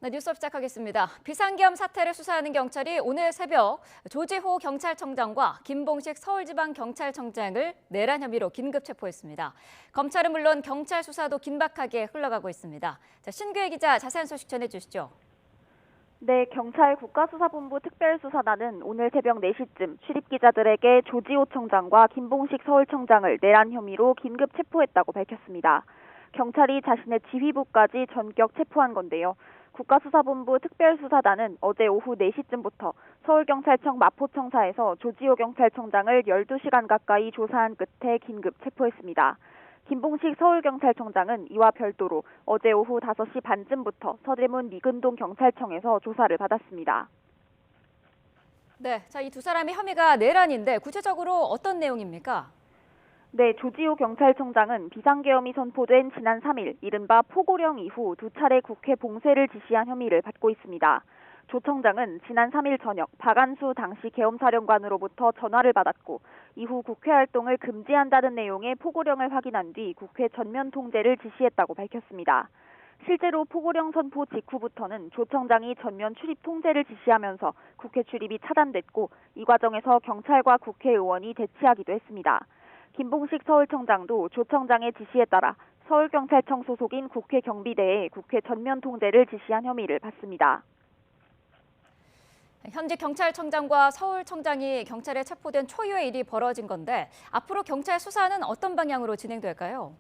네, 뉴스업 시작하겠습니다. 비상계엄 사태를 수사하는 경찰이 오늘 새벽 조지호 경찰청장과 김봉식 서울지방경찰청장을 내란 혐의로 긴급 체포했습니다. 검찰은 물론 경찰 수사도 긴박하게 흘러가고 있습니다. 자, 신규혜 기자 자세한 소식 전해주시죠. 네, 경찰 국가수사본부 특별수사단은 오늘 새벽 4시쯤 출입기자들에게 조지호 청장과 김봉식 서울청장을 내란 혐의로 긴급 체포했다고 밝혔습니다. 경찰이 자신의 지휘부까지 전격 체포한 건데요. 국가수사본부 특별수사단은 어제 오후 4시쯤부터 서울경찰청 마포청사에서 조지호 경찰청장을 12시간 가까이 조사한 끝에 긴급 체포했습니다. 김봉식 서울경찰청장은 이와 별도로 어제 오후 5시 반쯤부터 서대문 미근동 경찰청에서 조사를 받았습니다. 네, 자, 이 두 사람의 혐의가 내란인데 구체적으로 어떤 내용입니까? 네, 조지호 경찰청장은 비상계엄이 선포된 지난 3일 이른바 포고령 이후 2차례 국회 봉쇄를 지시한 혐의를 받고 있습니다. 조 청장은 지난 3일 저녁 박안수 당시 계엄사령관으로부터 전화를 받았고 이후 국회 활동을 금지한다는 내용의 포고령을 확인한 뒤 국회 전면 통제를 지시했다고 밝혔습니다. 실제로 포고령 선포 직후부터는 조 청장이 전면 출입 통제를 지시하면서 국회 출입이 차단됐고 이 과정에서 경찰과 국회의원이 대치하기도 했습니다. 김봉식 서울청장도 조 청장의 지시에 따라 서울경찰청 소속인 국회 경비대에 국회 전면 통제를 지시한 혐의를 받습니다. 현재 경찰청장과 서울청장이 경찰에 체포된 초유의 일이 벌어진 건데 앞으로 경찰 수사는 어떤 방향으로 진행될까요?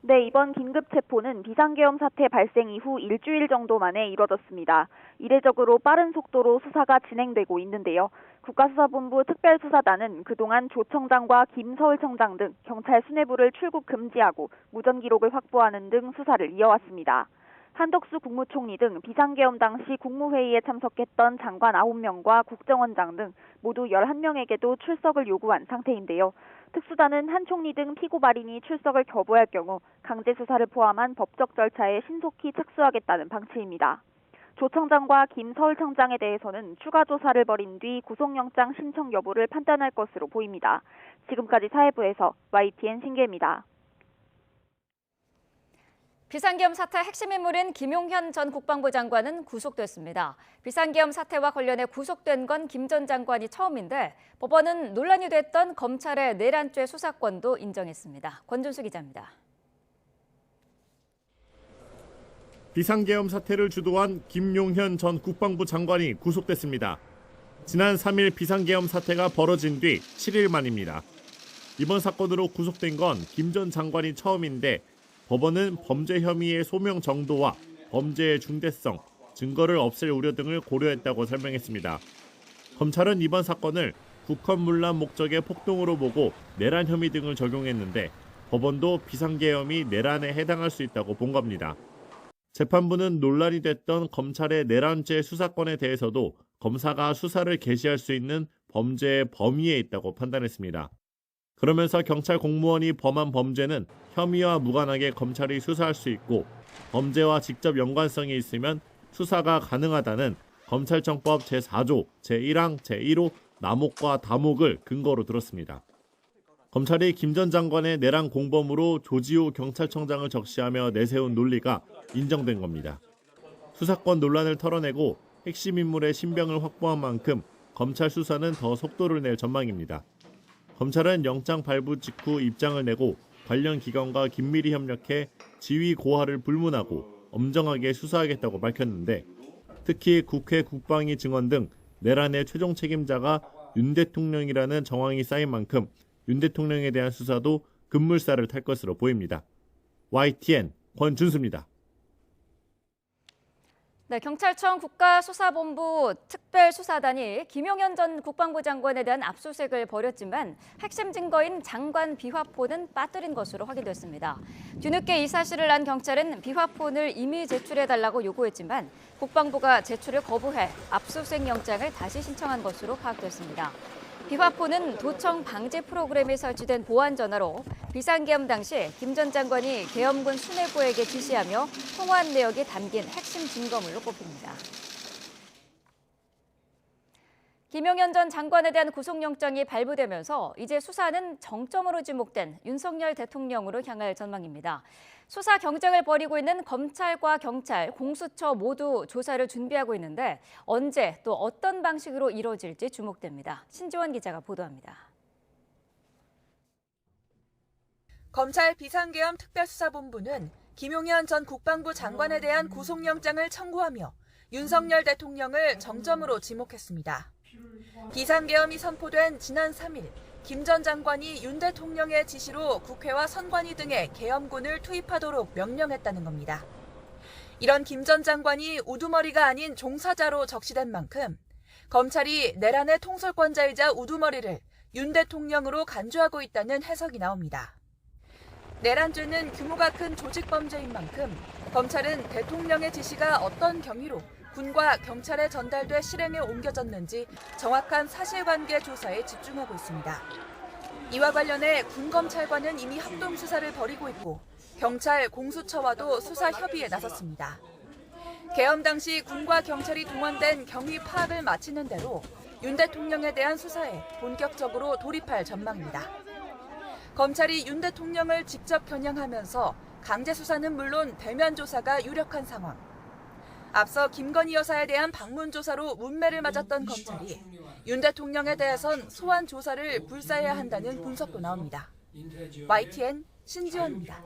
네, 이번 긴급 체포는 비상계엄 사태 발생 이후 일주일 정도 만에 이뤄졌습니다. 이례적으로 빠른 속도로 수사가 진행되고 있는데요. 국가수사본부 특별수사단은 그동안 조 청장과 김 서울청장 등 경찰 수뇌부를 출국 금지하고 무전 기록을 확보하는 등 수사를 이어왔습니다. 한덕수 국무총리 등 비상계엄 당시 국무회의에 참석했던 장관 9명과 국정원장 등 모두 11명에게도 출석을 요구한 상태인데요. 특수단은 한 총리 등 피고 발인이 출석을 거부할 경우 강제 수사를 포함한 법적 절차에 신속히 착수하겠다는 방침입니다. 조 청장과 김 서울청장에 대해서는 추가 조사를 벌인 뒤 구속영장 신청 여부를 판단할 것으로 보입니다. 지금까지 사회부에서 YTN 신계입니다. 비상계엄 사태 핵심 인물인 김용현 전 국방부 장관은 구속됐습니다. 비상계엄 사태와 관련해 구속된 건 김 전 장관이 처음인데 법원은 논란이 됐던 검찰의 내란죄 수사권도 인정했습니다. 권준수 기자입니다. 비상계엄 사태를 주도한 김용현 전 국방부 장관이 구속됐습니다. 지난 3일 비상계엄 사태가 벌어진 뒤 7일 만입니다. 이번 사건으로 구속된 건 김 전 장관이 처음인데 법원은 범죄 혐의의 소명 정도와 범죄의 중대성, 증거를 없앨 우려 등을 고려했다고 설명했습니다. 검찰은 이번 사건을 국헌문란 목적의 폭동으로 보고 내란 혐의 등을 적용했는데 법원도 비상계엄이 내란에 해당할 수 있다고 본 겁니다. 재판부는 논란이 됐던 검찰의 내란죄 수사권에 대해서도 검사가 수사를 개시할 수 있는 범죄의 범위에 있다고 판단했습니다. 그러면서 경찰 공무원이 범한 범죄는 혐의와 무관하게 검찰이 수사할 수 있고 범죄와 직접 연관성이 있으면 수사가 가능하다는 검찰청법 제4조, 제1항, 제1호 남목과 다목을 근거로 들었습니다. 검찰이 김 전 장관의 내란 공범으로 조지호 경찰청장을 적시하며 내세운 논리가 인정된 겁니다. 수사권 논란을 털어내고 핵심 인물의 신병을 확보한 만큼 검찰 수사는 더 속도를 낼 전망입니다. 검찰은 영장 발부 직후 입장을 내고 관련 기관과 긴밀히 협력해 지휘 고하를 불문하고 엄정하게 수사하겠다고 밝혔는데 특히 국회 국방위 증언 등 내란의 최종 책임자가 윤 대통령이라는 정황이 쌓인 만큼 윤 대통령에 대한 수사도 급물살을 탈 것으로 보입니다. YTN 권준수입니다. 네, 경찰청 국가수사본부 특별수사단이 김용현 전 국방부 장관에 대한 압수수색을 벌였지만 핵심 증거인 장관 비화폰은 빠뜨린 것으로 확인됐습니다. 뒤늦게 이 사실을 안 경찰은 비화폰을 이미 제출해달라고 요구했지만 국방부가 제출을 거부해 압수수색 영장을 다시 신청한 것으로 파악됐습니다. 비화폰은 도청 방지 프로그램에 설치된 보안 전화로 비상계엄 당시 김 전 장관이 계엄군 수뇌부에게 지시하며 통화한 내역이 담긴 핵심 증거물로 꼽힙니다. 김용현 전 장관에 대한 구속영장이 발부되면서 이제 수사는 정점으로 지목된 윤석열 대통령으로 향할 전망입니다. 수사 경쟁을 벌이고 있는 검찰과 경찰, 공수처 모두 조사를 준비하고 있는데 언제 또 어떤 방식으로 이루어질지 주목됩니다. 신지원 기자가 보도합니다. 검찰 비상계엄 특별수사본부는 김용현 전 국방부 장관에 대한 구속영장을 청구하며 윤석열 대통령을 정점으로 지목했습니다. 비상계엄이 선포된 지난 3일, 김 전 장관이 윤 대통령의 지시로 국회와 선관위 등에 계엄군을 투입하도록 명령했다는 겁니다. 이런 김 전 장관이 우두머리가 아닌 종사자로 적시된 만큼 검찰이 내란의 통솔권자이자 우두머리를 윤 대통령으로 간주하고 있다는 해석이 나옵니다. 내란죄는 규모가 큰 조직범죄인 만큼 검찰은 대통령의 지시가 어떤 경위로 군과 경찰에 전달돼 실행에 옮겨졌는지 정확한 사실관계 조사에 집중하고 있습니다. 이와 관련해 군검찰과는 이미 합동수사를 벌이고 있고 경찰, 공수처와도 수사 협의에 나섰습니다. 계엄 당시 군과 경찰이 동원된 경위 파악을 마치는 대로 윤 대통령에 대한 수사에 본격적으로 돌입할 전망입니다. 검찰이 윤 대통령을 직접 겨냥하면서 강제 수사는 물론 대면 조사가 유력한 상황. 앞서 김건희 여사에 대한 방문 조사로 문매를 맞았던 검찰이 윤 대통령에 대해선 소환 조사를 불사해야 한다는 분석도 나옵니다. YTN 신지원입니다.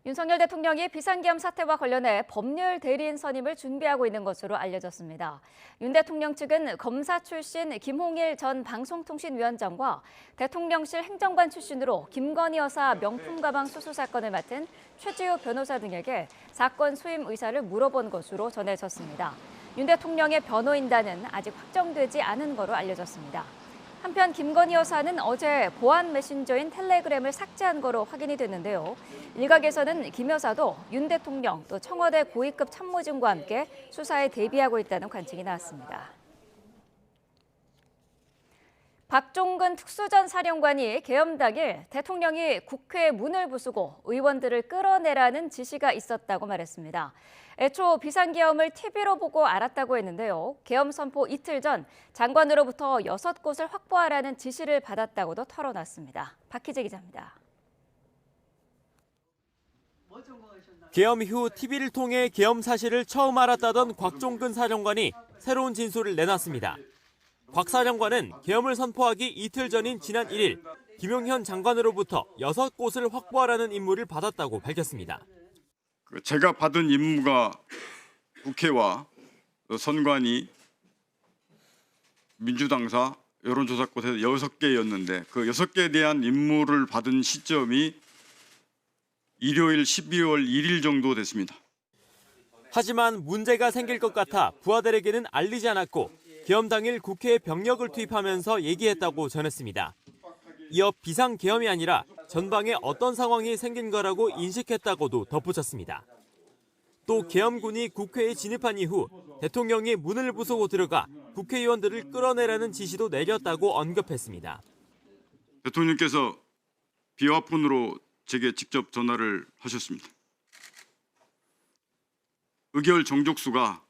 윤석열 대통령이 비상계엄 사태와 관련해 법률 대리인 선임을 준비하고 있는 것으로 알려졌습니다. 윤 대통령 측은 검사 출신 김홍일 전 방송통신위원장과 대통령실 행정관 출신으로 김건희 여사 명품 가방 수수 사건을 맡은 최지우 변호사 등에게 사건 수임 의사를 물어본 것으로 전해졌습니다. 윤 대통령의 변호인단은 아직 확정되지 않은 거로 알려졌습니다. 한편 김건희 여사는 어제 보안 메신저인 텔레그램을 삭제한 거로 확인이 됐는데요. 일각에서는 김 여사도 윤 대통령 또 청와대 고위급 참모진과 함께 수사에 대비하고 있다는 관측이 나왔습니다. 박종근 특수전 사령관이 계엄 당일 대통령이 국회 문을 부수고 의원들을 끌어내라는 지시가 있었다고 말했습니다. 애초 비상계엄을 TV로 보고 알았다고 했는데요. 계엄 선포 이틀 전 장관으로부터 6곳을 확보하라는 지시를 받았다고도 털어놨습니다. 박희재 기자입니다. 계엄 이후 TV를 통해 계엄 사실을 처음 알았다던 곽종근 사령관이 새로운 진술을 내놨습니다. 곽 사령관은 계엄을 선포하기 이틀 전인 지난 1일 김용현 장관으로부터 6곳을 확보하라는 임무를 받았다고 밝혔습니다. 제가 받은 임무가 국회와 선관위, 민주당사, 여론조사꽃에서 6개였는데 그 6개에 대한 임무를 받은 시점이 일요일 12월 1일 정도 됐습니다. 하지만 문제가 생길 것 같아 부하들에게는 알리지 않았고 계엄 당일 국회에 병력을 투입하면서 얘기했다고 전했습니다. 이어 비상계엄이 아니라 전방에 어떤 상황이 생긴 거라고 인식했다고도 덧붙였습니다. 또 계엄군이 국회에 진입한 이후 대통령이 문을 부수고 들어가 국회의원들을 끌어내라는 지시도 내렸다고 언급했습니다. 대통령께서 비화폰으로 제게 직접 전화를 하셨습니다. 의결 정족수가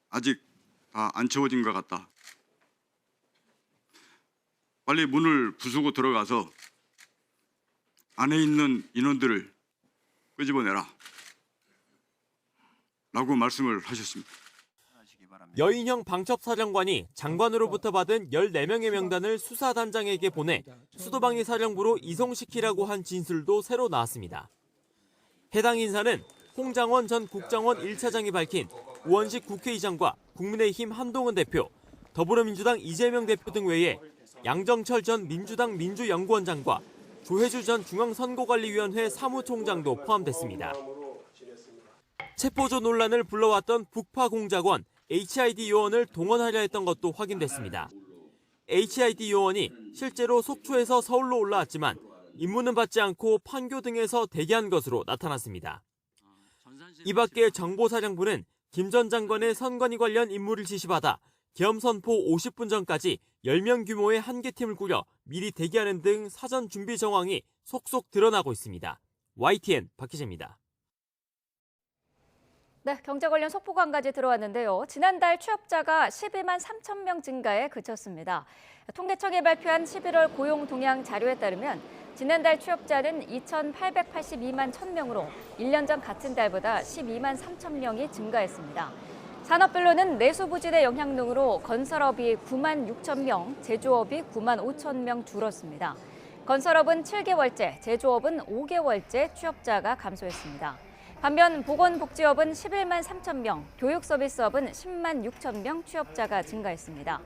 아직 다 안 채워진 것 같다. 빨리 문을 부수고 들어가서 안에 있는 인원들을 끄집어내라 라고 말씀을 하셨습니다. 여인형 방첩사령관이 장관으로부터 받은 14명의 명단을 수사단장에게 보내 수도방위 사령부로 이송시키라고 한 진술도 새로 나왔습니다. 해당 인사는 홍장원 전 국정원 1차장이 밝힌 우원식 국회의장과 국민의힘 한동훈 대표, 더불어민주당 이재명 대표 등 외에 양정철 전 민주당 민주연구원장과 조혜주 전 중앙선거관리위원회 사무총장도 포함됐습니다. 체포조 논란을 불러왔던 북파공작원 HID 요원을 동원하려 했던 것도 확인됐습니다. HID 요원이 실제로 속초에서 서울로 올라왔지만 임무는 받지 않고 판교 등에서 대기한 것으로 나타났습니다. 이 밖에 정보사령부는 김 전 장관의 선관위 관련 임무를 지시받아 계엄 선포 50분 전까지 10명 규모의 한 개 팀을 꾸려 미리 대기하는 등 사전 준비 정황이 속속 드러나고 있습니다. YTN 박희재입니다. 네, 경제 관련 속보가 한 가지 들어왔는데요. 지난달 취업자가 12만 3천 명 증가에 그쳤습니다. 통계청이 발표한 11월 고용 동향 자료에 따르면 지난달 취업자는 2,882만 1,000명으로 1년 전 같은 달보다 12만 3천 명이 증가했습니다. 산업별로는 내수부진의 영향 등으로 건설업이 9만 6천 명, 제조업이 9만 5천 명 줄었습니다. 건설업은 7개월째, 제조업은 5개월째 취업자가 감소했습니다. 반면 보건복지업은 11만 3천 명, 교육서비스업은 10만 6천 명 취업자가 증가했습니다.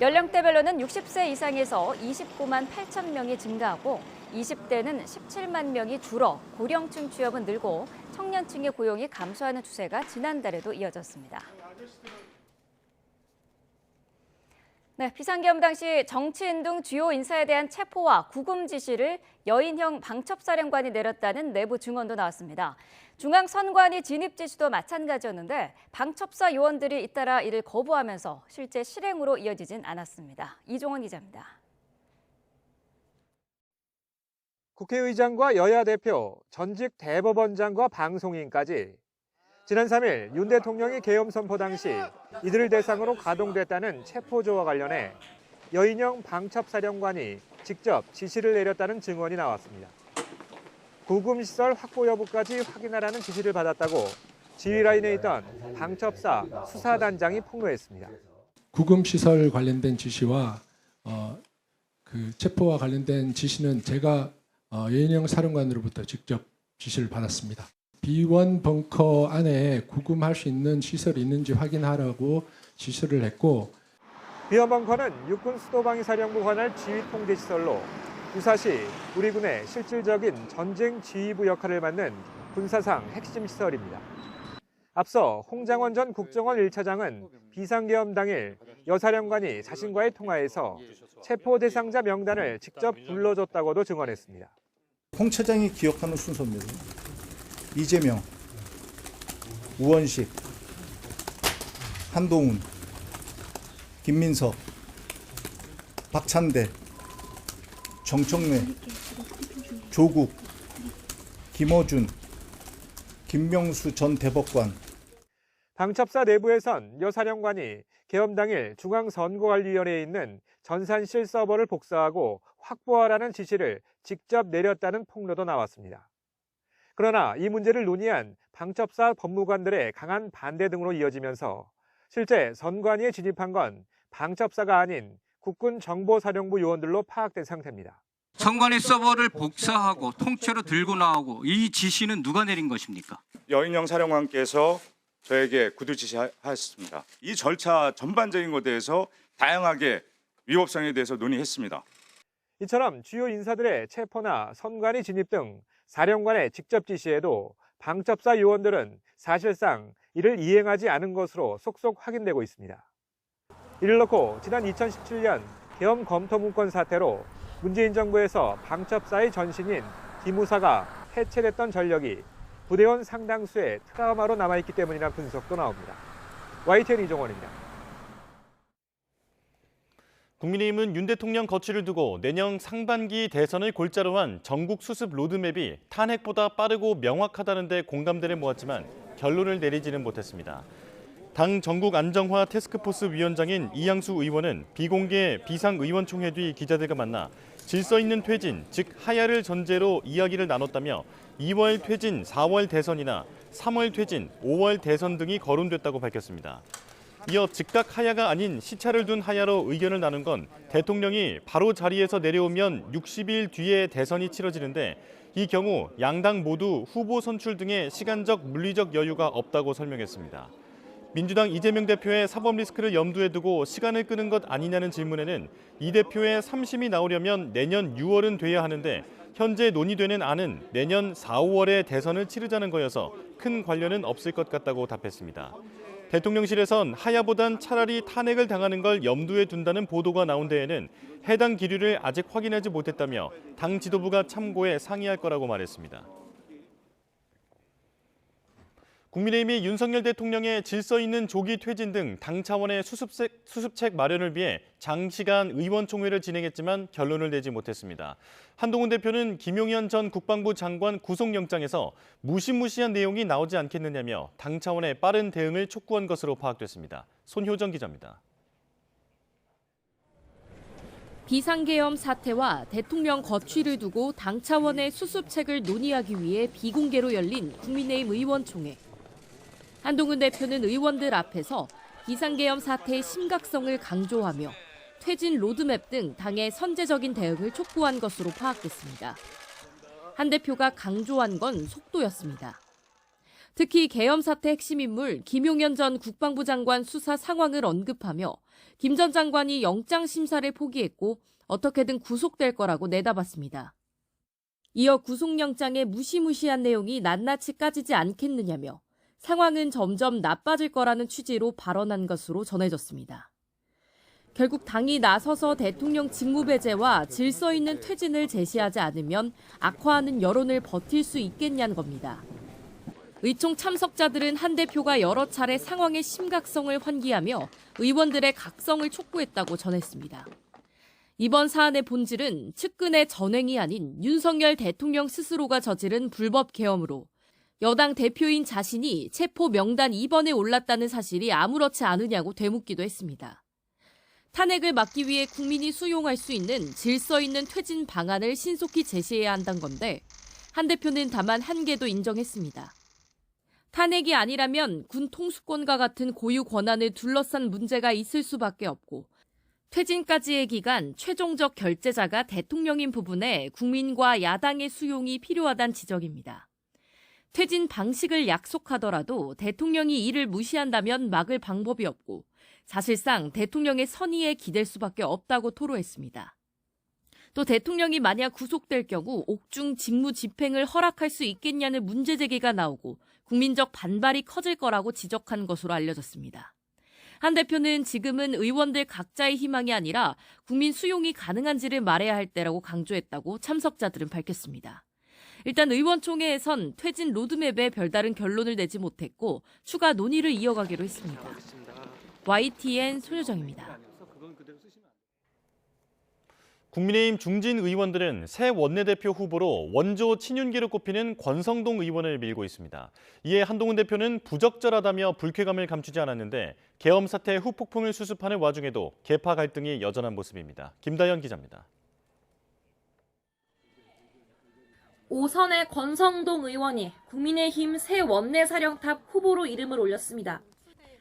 연령대별로는 60세 이상에서 29만 8천 명이 증가하고 20대는 17만 명이 줄어 고령층 취업은 늘고 청년층의 고용이 감소하는 추세가 지난달에도 이어졌습니다. 네, 비상계엄 당시 정치인 등 주요 인사에 대한 체포와 구금 지시를 여인형 방첩사령관이 내렸다는 내부 증언도 나왔습니다. 중앙선관위 진입 지시도 마찬가지였는데 방첩사 요원들이 잇따라 이를 거부하면서 실제 실행으로 이어지진 않았습니다. 이종원 기자입니다. 국회의장과 여야 대표, 전직 대법원장과 방송인까지 지난 3일 윤 대통령이 계엄 선포 당시 이들을 대상으로 가동됐다는 체포조와 관련해 여인형 방첩사령관이 직접 지시를 내렸다는 증언이 나왔습니다. 구금시설 확보 여부까지 확인하라는 지시를 받았다고 지휘라인에 있던 방첩사 수사단장이 폭로했습니다. 구금시설 관련된 지시와 그 체포와 관련된 지시는 제가 여인형 사령관으로부터 직접 지시를 받았습니다. B1 벙커 안에 구금할 수 있는 시설이 있는지 확인하라고 지시를 했고, B1 벙커는 육군 수도방위사령부 관할 지휘 통제시설로 유사 시 우리 군의 실질적인 전쟁 지휘부 역할을 맡는 군사상 핵심 시설입니다. 앞서 홍장원 전 국정원 1차장은 비상계엄 당일 여사령관이 자신과의 통화에서 체포 대상자 명단을 직접 불러줬다고도 증언했습니다. 홍 차장이 기억하는 순서입니다. 이재명, 우원식, 한동훈, 김민석, 박찬대, 정청래, 조국, 김어준, 김명수 전 대법관. 방첩사 내부에선 여사령관이 계엄 당일 중앙선거관리위원회에 있는 전산실 서버를 복사하고 확보하라는 지시를 직접 내렸다는 폭로도 나왔습니다. 그러나 이 문제를 논의한 방첩사 법무관들의 강한 반대 등으로 이어지면서 실제 선관위에 진입한 건 방첩사가 아닌 국군정보사령부 요원들로 파악된 상태입니다. 선관위 서버를 복사하고 통째로 들고 나오고 이 지시는 누가 내린 것입니까? 여인형 사령관께서 저에게 구두 지시하였습니다. 이 절차 전반적인 것에 대해서 다양하게 위법성에 대해서 논의했습니다. 이처럼 주요 인사들의 체포나 선관위 진입 등 사령관의 직접 지시에도 방첩사 요원들은 사실상 이를 이행하지 않은 것으로 속속 확인되고 있습니다. 이를 놓고 지난 2017년 계엄 검토 문건 사태로 문재인 정부에서 방첩사의 전신인 기무사가 해체됐던 전력이 부대원 상당수의 트라우마로 남아있기 때문이라는 분석도 나옵니다. YTN 이종원입니다. 국민의힘은 윤 대통령 거취를 두고 내년 상반기 대선을 골자로 한 전국 수습 로드맵이 탄핵보다 빠르고 명확하다는 데 공감대를 모았지만 결론을 내리지는 못했습니다. 당 전국 안정화 태스크포스 위원장인 이양수 의원은 비공개 비상의원총회 뒤 기자들과 만나 질서 있는 퇴진, 즉 하야를 전제로 이야기를 나눴다며 2월 퇴진, 4월 대선이나 3월 퇴진, 5월 대선 등이 거론됐다고 밝혔습니다. 이어 즉각 하야가 아닌 시차를 둔 하야로 의견을 나눈 건 대통령이 바로 자리에서 내려오면 60일 뒤에 대선이 치러지는데 이 경우 양당 모두 후보 선출 등의 시간적 물리적 여유가 없다고 설명했습니다. 민주당 이재명 대표의 사법 리스크를 염두에 두고 시간을 끄는 것 아니냐는 질문에는 이 대표의 3심이 나오려면 내년 6월은 돼야 하는데 현재 논의되는 안은 내년 4, 5월에 대선을 치르자는 거여서 큰 관련은 없을 것 같다고 답했습니다. 대통령실에선 하야보단 차라리 탄핵을 당하는 걸 염두에 둔다는 보도가 나온 데에는 해당 기류를 아직 확인하지 못했다며 당 지도부가 참고해 상의할 거라고 말했습니다. 국민의힘이 윤석열 대통령의 질서 있는 조기 퇴진 등 당 차원의 수습책 마련을 위해 장시간 의원총회를 진행했지만 결론을 내지 못했습니다. 한동훈 대표는 김용현 전 국방부 장관 구속영장에서 무시무시한 내용이 나오지 않겠느냐며 당 차원의 빠른 대응을 촉구한 것으로 파악됐습니다. 손효정 기자입니다. 비상계엄 사태와 대통령 거취를 두고 당 차원의 수습책을 논의하기 위해 비공개로 열린 국민의힘 의원총회. 한동훈 대표는 의원들 앞에서 비상계엄 사태의 심각성을 강조하며 퇴진 로드맵 등 당의 선제적인 대응을 촉구한 것으로 파악됐습니다. 한 대표가 강조한 건 속도였습니다. 특히 계엄 사태 핵심 인물 김용현 전 국방부 장관 수사 상황을 언급하며 김 전 장관이 영장 심사를 포기했고 어떻게든 구속될 거라고 내다봤습니다. 이어 구속영장에 무시무시한 내용이 낱낱이 까지지 않겠느냐며 상황은 점점 나빠질 거라는 취지로 발언한 것으로 전해졌습니다. 결국 당이 나서서 대통령 직무배제와 질서 있는 퇴진을 제시하지 않으면 악화하는 여론을 버틸 수 있겠냐는 겁니다. 의총 참석자들은 한 대표가 여러 차례 상황의 심각성을 환기하며 의원들의 각성을 촉구했다고 전했습니다. 이번 사안의 본질은 측근의 전횡이 아닌 윤석열 대통령 스스로가 저지른 불법 계엄으로 여당 대표인 자신이 체포 명단 2번에 올랐다는 사실이 아무렇지 않으냐고 되묻기도 했습니다. 탄핵을 막기 위해 국민이 수용할 수 있는 질서 있는 퇴진 방안을 신속히 제시해야 한다는 건데 한 대표는 다만 한계도 인정했습니다. 탄핵이 아니라면 군 통수권과 같은 고유 권한을 둘러싼 문제가 있을 수밖에 없고 퇴진까지의 기간 최종적 결재자가 대통령인 부분에 국민과 야당의 수용이 필요하다는 지적입니다. 퇴진 방식을 약속하더라도 대통령이 이를 무시한다면 막을 방법이 없고 사실상 대통령의 선의에 기댈 수밖에 없다고 토로했습니다. 또 대통령이 만약 구속될 경우 옥중 직무 집행을 허락할 수 있겠냐는 문제 제기가 나오고 국민적 반발이 커질 거라고 지적한 것으로 알려졌습니다. 한 대표는 지금은 의원들 각자의 희망이 아니라 국민 수용이 가능한지를 말해야 할 때라고 강조했다고 참석자들은 밝혔습니다. 일단 의원총회에선 퇴진 로드맵에 별다른 결론을 내지 못했고 추가 논의를 이어가기로 했습니다. YTN 손효정입니다. 국민의힘 중진 의원들은 새 원내대표 후보로 원조 친윤계로 꼽히는 권성동 의원을 밀고 있습니다. 이에 한동훈 대표는 부적절하다며 불쾌감을 감추지 않았는데 계엄 사태 후폭풍을 수습하는 와중에도 계파 갈등이 여전한 모습입니다. 김다연 기자입니다. 오선의 권성동 의원이 국민의힘 새 원내사령탑 후보로 이름을 올렸습니다.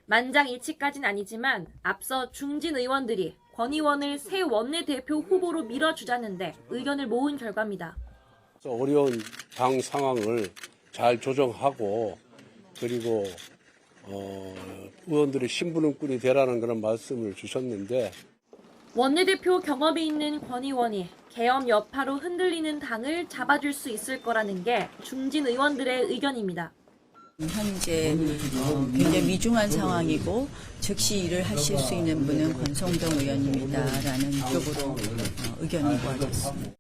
만장일치까지는 아니지만 앞서 중진 의원들이 권 의원을 새 원내대표 후보로 밀어주자는데 의견을 모은 결과입니다. 어려운 당 상황을 잘 조정하고 그리고 의원들의 심부름꾼이 되라는 그런 말씀을 주셨는데 원내대표 경험이 있는 권 의원이 계엄 여파로 흔들리는 당을 잡아줄 수 있을 거라는 게 중진 의원들의 의견입니다. 현재 굉장히 위중한 상황이고 즉시 일을 하실 수 있는 분은 권성동 의원입니다라는 쪽으로 의견이 모아졌습니다.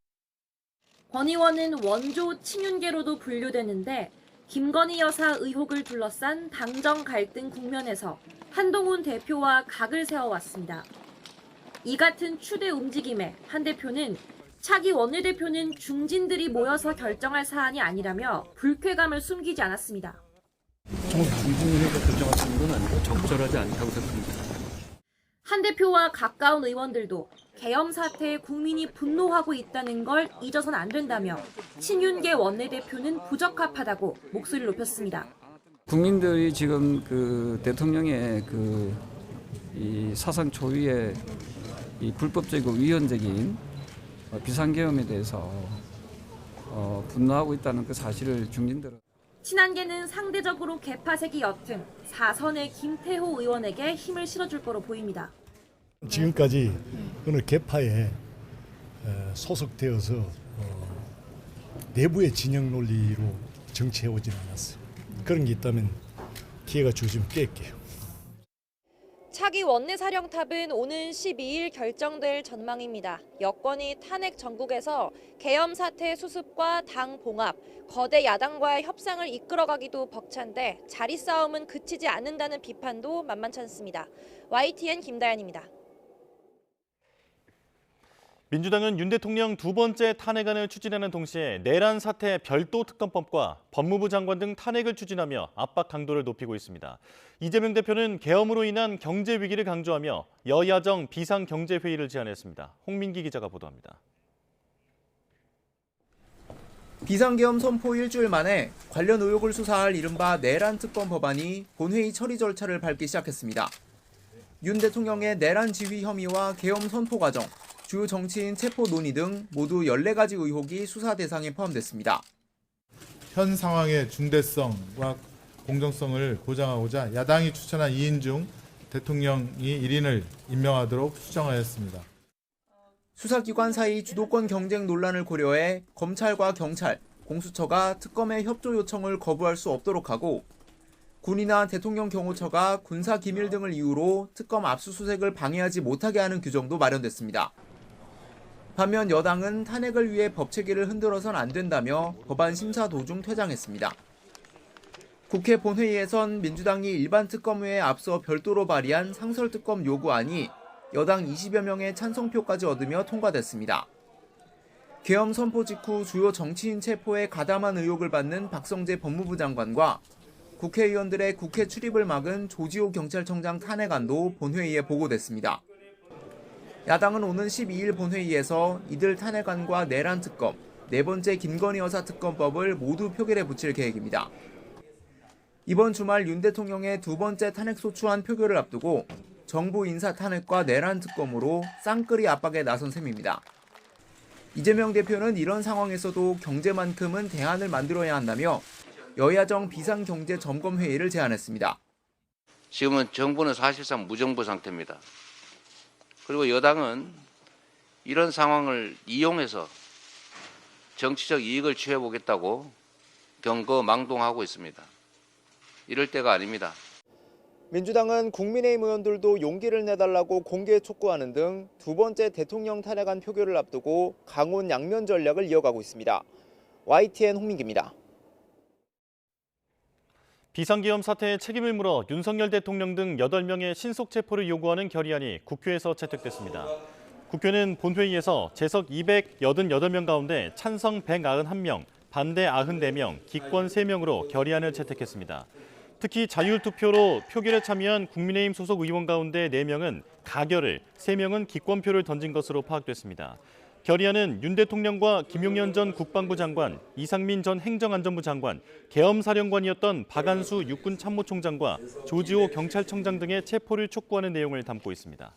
권 의원은 원조 친윤계로도 분류되는데 김건희 여사 의혹을 둘러싼 당정 갈등 국면에서 한동훈 대표와 각을 세워왔습니다. 이 같은 추대 움직임에 한 대표는 차기 원내대표는 중진들이 모여서 결정할 사안이 아니라며 불쾌감을 숨기지 않았습니다. 중진회가 결정하시는 건 아니고 적절하지 않다고 생각합니다. 한 대표와 가까운 의원들도 계엄 사태에 국민이 분노하고 있다는 걸 잊어선 안 된다며 친윤계 원내대표는 부적합하다고 목소리를 높였습니다. 국민들이 지금 그 대통령의 이 사상 초유의 이 불법적이고 위헌적인 비상계엄에 대해서 분노하고 있다는 그 사실을 중진들은 친한계는 상대적으로 개파색이 옅은 4선의 김태호 의원에게 힘을 실어줄 거로 보입니다. 지금까지 어느 개파에 소속되어서 내부의 진영 논리로 정치해 오지는 않았어요. 그런 게 있다면 기회가 주어지면 깰게요. 차기 원내사령탑은 오는 12일 결정될 전망입니다. 여권이 탄핵 정국에서 계엄 사태 수습과 당 봉합, 거대 야당과의 협상을 이끌어가기도 벅찬데 자리 싸움은 그치지 않는다는 비판도 만만치 않습니다. YTN 김다연입니다. 민주당은 윤 대통령 두 번째 탄핵안을 추진하는 동시에 내란 사태 별도 특검법과 법무부 장관 등 탄핵을 추진하며 압박 강도를 높이고 있습니다. 이재명 대표는 계엄으로 인한 경제 위기를 강조하며 여야정 비상경제회의를 제안했습니다. 홍민기 기자가 보도합니다. 비상계엄 선포 일주일 만에 관련 의혹을 수사할 이른바 내란 특검 법안이 본회의 처리 절차를 밟기 시작했습니다. 윤 대통령의 내란 지휘 혐의와 계엄 선포 과정, 주요 정치인 체포 논의 등 모두 14가지 의혹이 수사 대상에 포함됐습니다. 현 상황의 중대성과 공정성을 보장하고자 야당이 추천한 2인 중 대통령이 1인을 임명하도록 수정하였습니다. 수사기관 사이 주도권 경쟁 논란을 고려해 검찰과 경찰, 공수처가 특검의 협조 요청을 거부할 수 없도록 하고 군이나 대통령 경호처가 군사 기밀 등을 이유로 특검 압수수색을 방해하지 못하게 하는 규정도 마련됐습니다. 반면 여당은 탄핵을 위해 법체계를 흔들어선 안 된다며 법안 심사 도중 퇴장했습니다. 국회 본회의에선 민주당이 일반 특검 외에 앞서 별도로 발의한 상설특검 요구안이 여당 20여 명의 찬성표까지 얻으며 통과됐습니다. 계엄 선포 직후 주요 정치인 체포에 가담한 의혹을 받는 박성재 법무부 장관과 국회의원들의 국회 출입을 막은 조지호 경찰청장 탄핵안도 본회의에 보고됐습니다. 야당은 오는 12일 본회의에서 이들 탄핵안과 내란 특검, 네 번째 김건희 여사 특검법을 모두 표결에 붙일 계획입니다. 이번 주말 윤 대통령의 두 번째 탄핵 소추안 표결을 앞두고 정부 인사 탄핵과 내란 특검으로 쌍끌이 압박에 나선 셈입니다. 이재명 대표는 이런 상황에서도 경제만큼은 대안을 만들어야 한다며 여야정 비상경제점검회의를 제안했습니다. 지금은 정부는 사실상 무정부 상태입니다. 그리고 여당은 이런 상황을 이용해서 정치적 이익을 취해보겠다고 경거망동하고 있습니다. 이럴 때가 아닙니다. 민주당은 국민의힘 의원들도 용기를 내달라고 공개 촉구하는 등 두 번째 대통령 탄핵안 표결을 앞두고 강원 양면 전략을 이어가고 있습니다. YTN 홍민기입니다. 비상계엄 사태의 책임을 물어 윤석열 대통령 등 8명의 신속 체포를 요구하는 결의안이 국회에서 채택됐습니다. 국회는 본회의에서 재석 288명 가운데 찬성 191명, 반대 94명, 기권 3명으로 결의안을 채택했습니다. 특히 자율투표로 표결에 참여한 국민의힘 소속 의원 가운데 4명은 가결을, 3명은 기권표를 던진 것으로 파악됐습니다. 결의안은 윤 대통령과 김용현 전 국방부 장관, 이상민 전 행정안전부 장관, 계엄사령관이었던 박안수 육군 참모총장과 조지호 경찰청장 등의 체포를 촉구하는 내용을 담고 있습니다.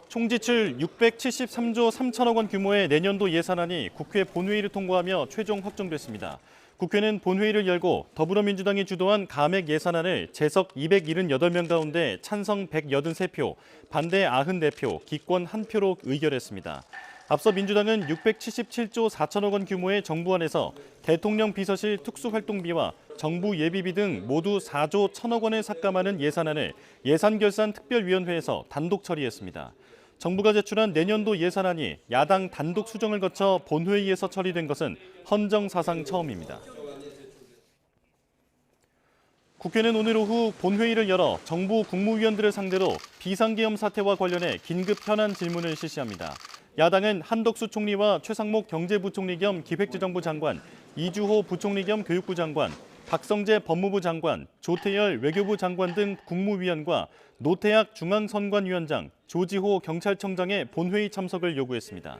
총 지출 673조 3천억 원 규모의 내년도 예산안이 국회 본회의를 통과하며 최종 확정됐습니다. 국회는 본회의를 열고 더불어민주당이 주도한 감액 예산안을 재석 278명 가운데 찬성 183표, 반대 94표, 기권 1표로 의결했습니다. 앞서 민주당은 677조 4천억 원 규모의 정부안에서 대통령 비서실 특수활동비와 정부 예비비 등 모두 4조 1천억 원을 삭감하는 예산안을 예산결산특별위원회에서 단독 처리했습니다. 정부가 제출한 내년도 예산안이 야당 단독 수정을 거쳐 본회의에서 처리된 것은 헌정 사상 처음입니다. 국회는 오늘 오후 본회의를 열어 정부 국무위원들을 상대로 비상계엄 사태와 관련해 긴급 현안 질문을 실시합니다. 야당은 한덕수 총리와 최상목 경제부총리 겸 기획재정부 장관, 이주호 부총리 겸 교육부 장관, 박성재 법무부 장관, 조태열 외교부 장관 등 국무위원과 노태학 중앙선관위원장, 조지호 경찰청장의 본회의 참석을 요구했습니다.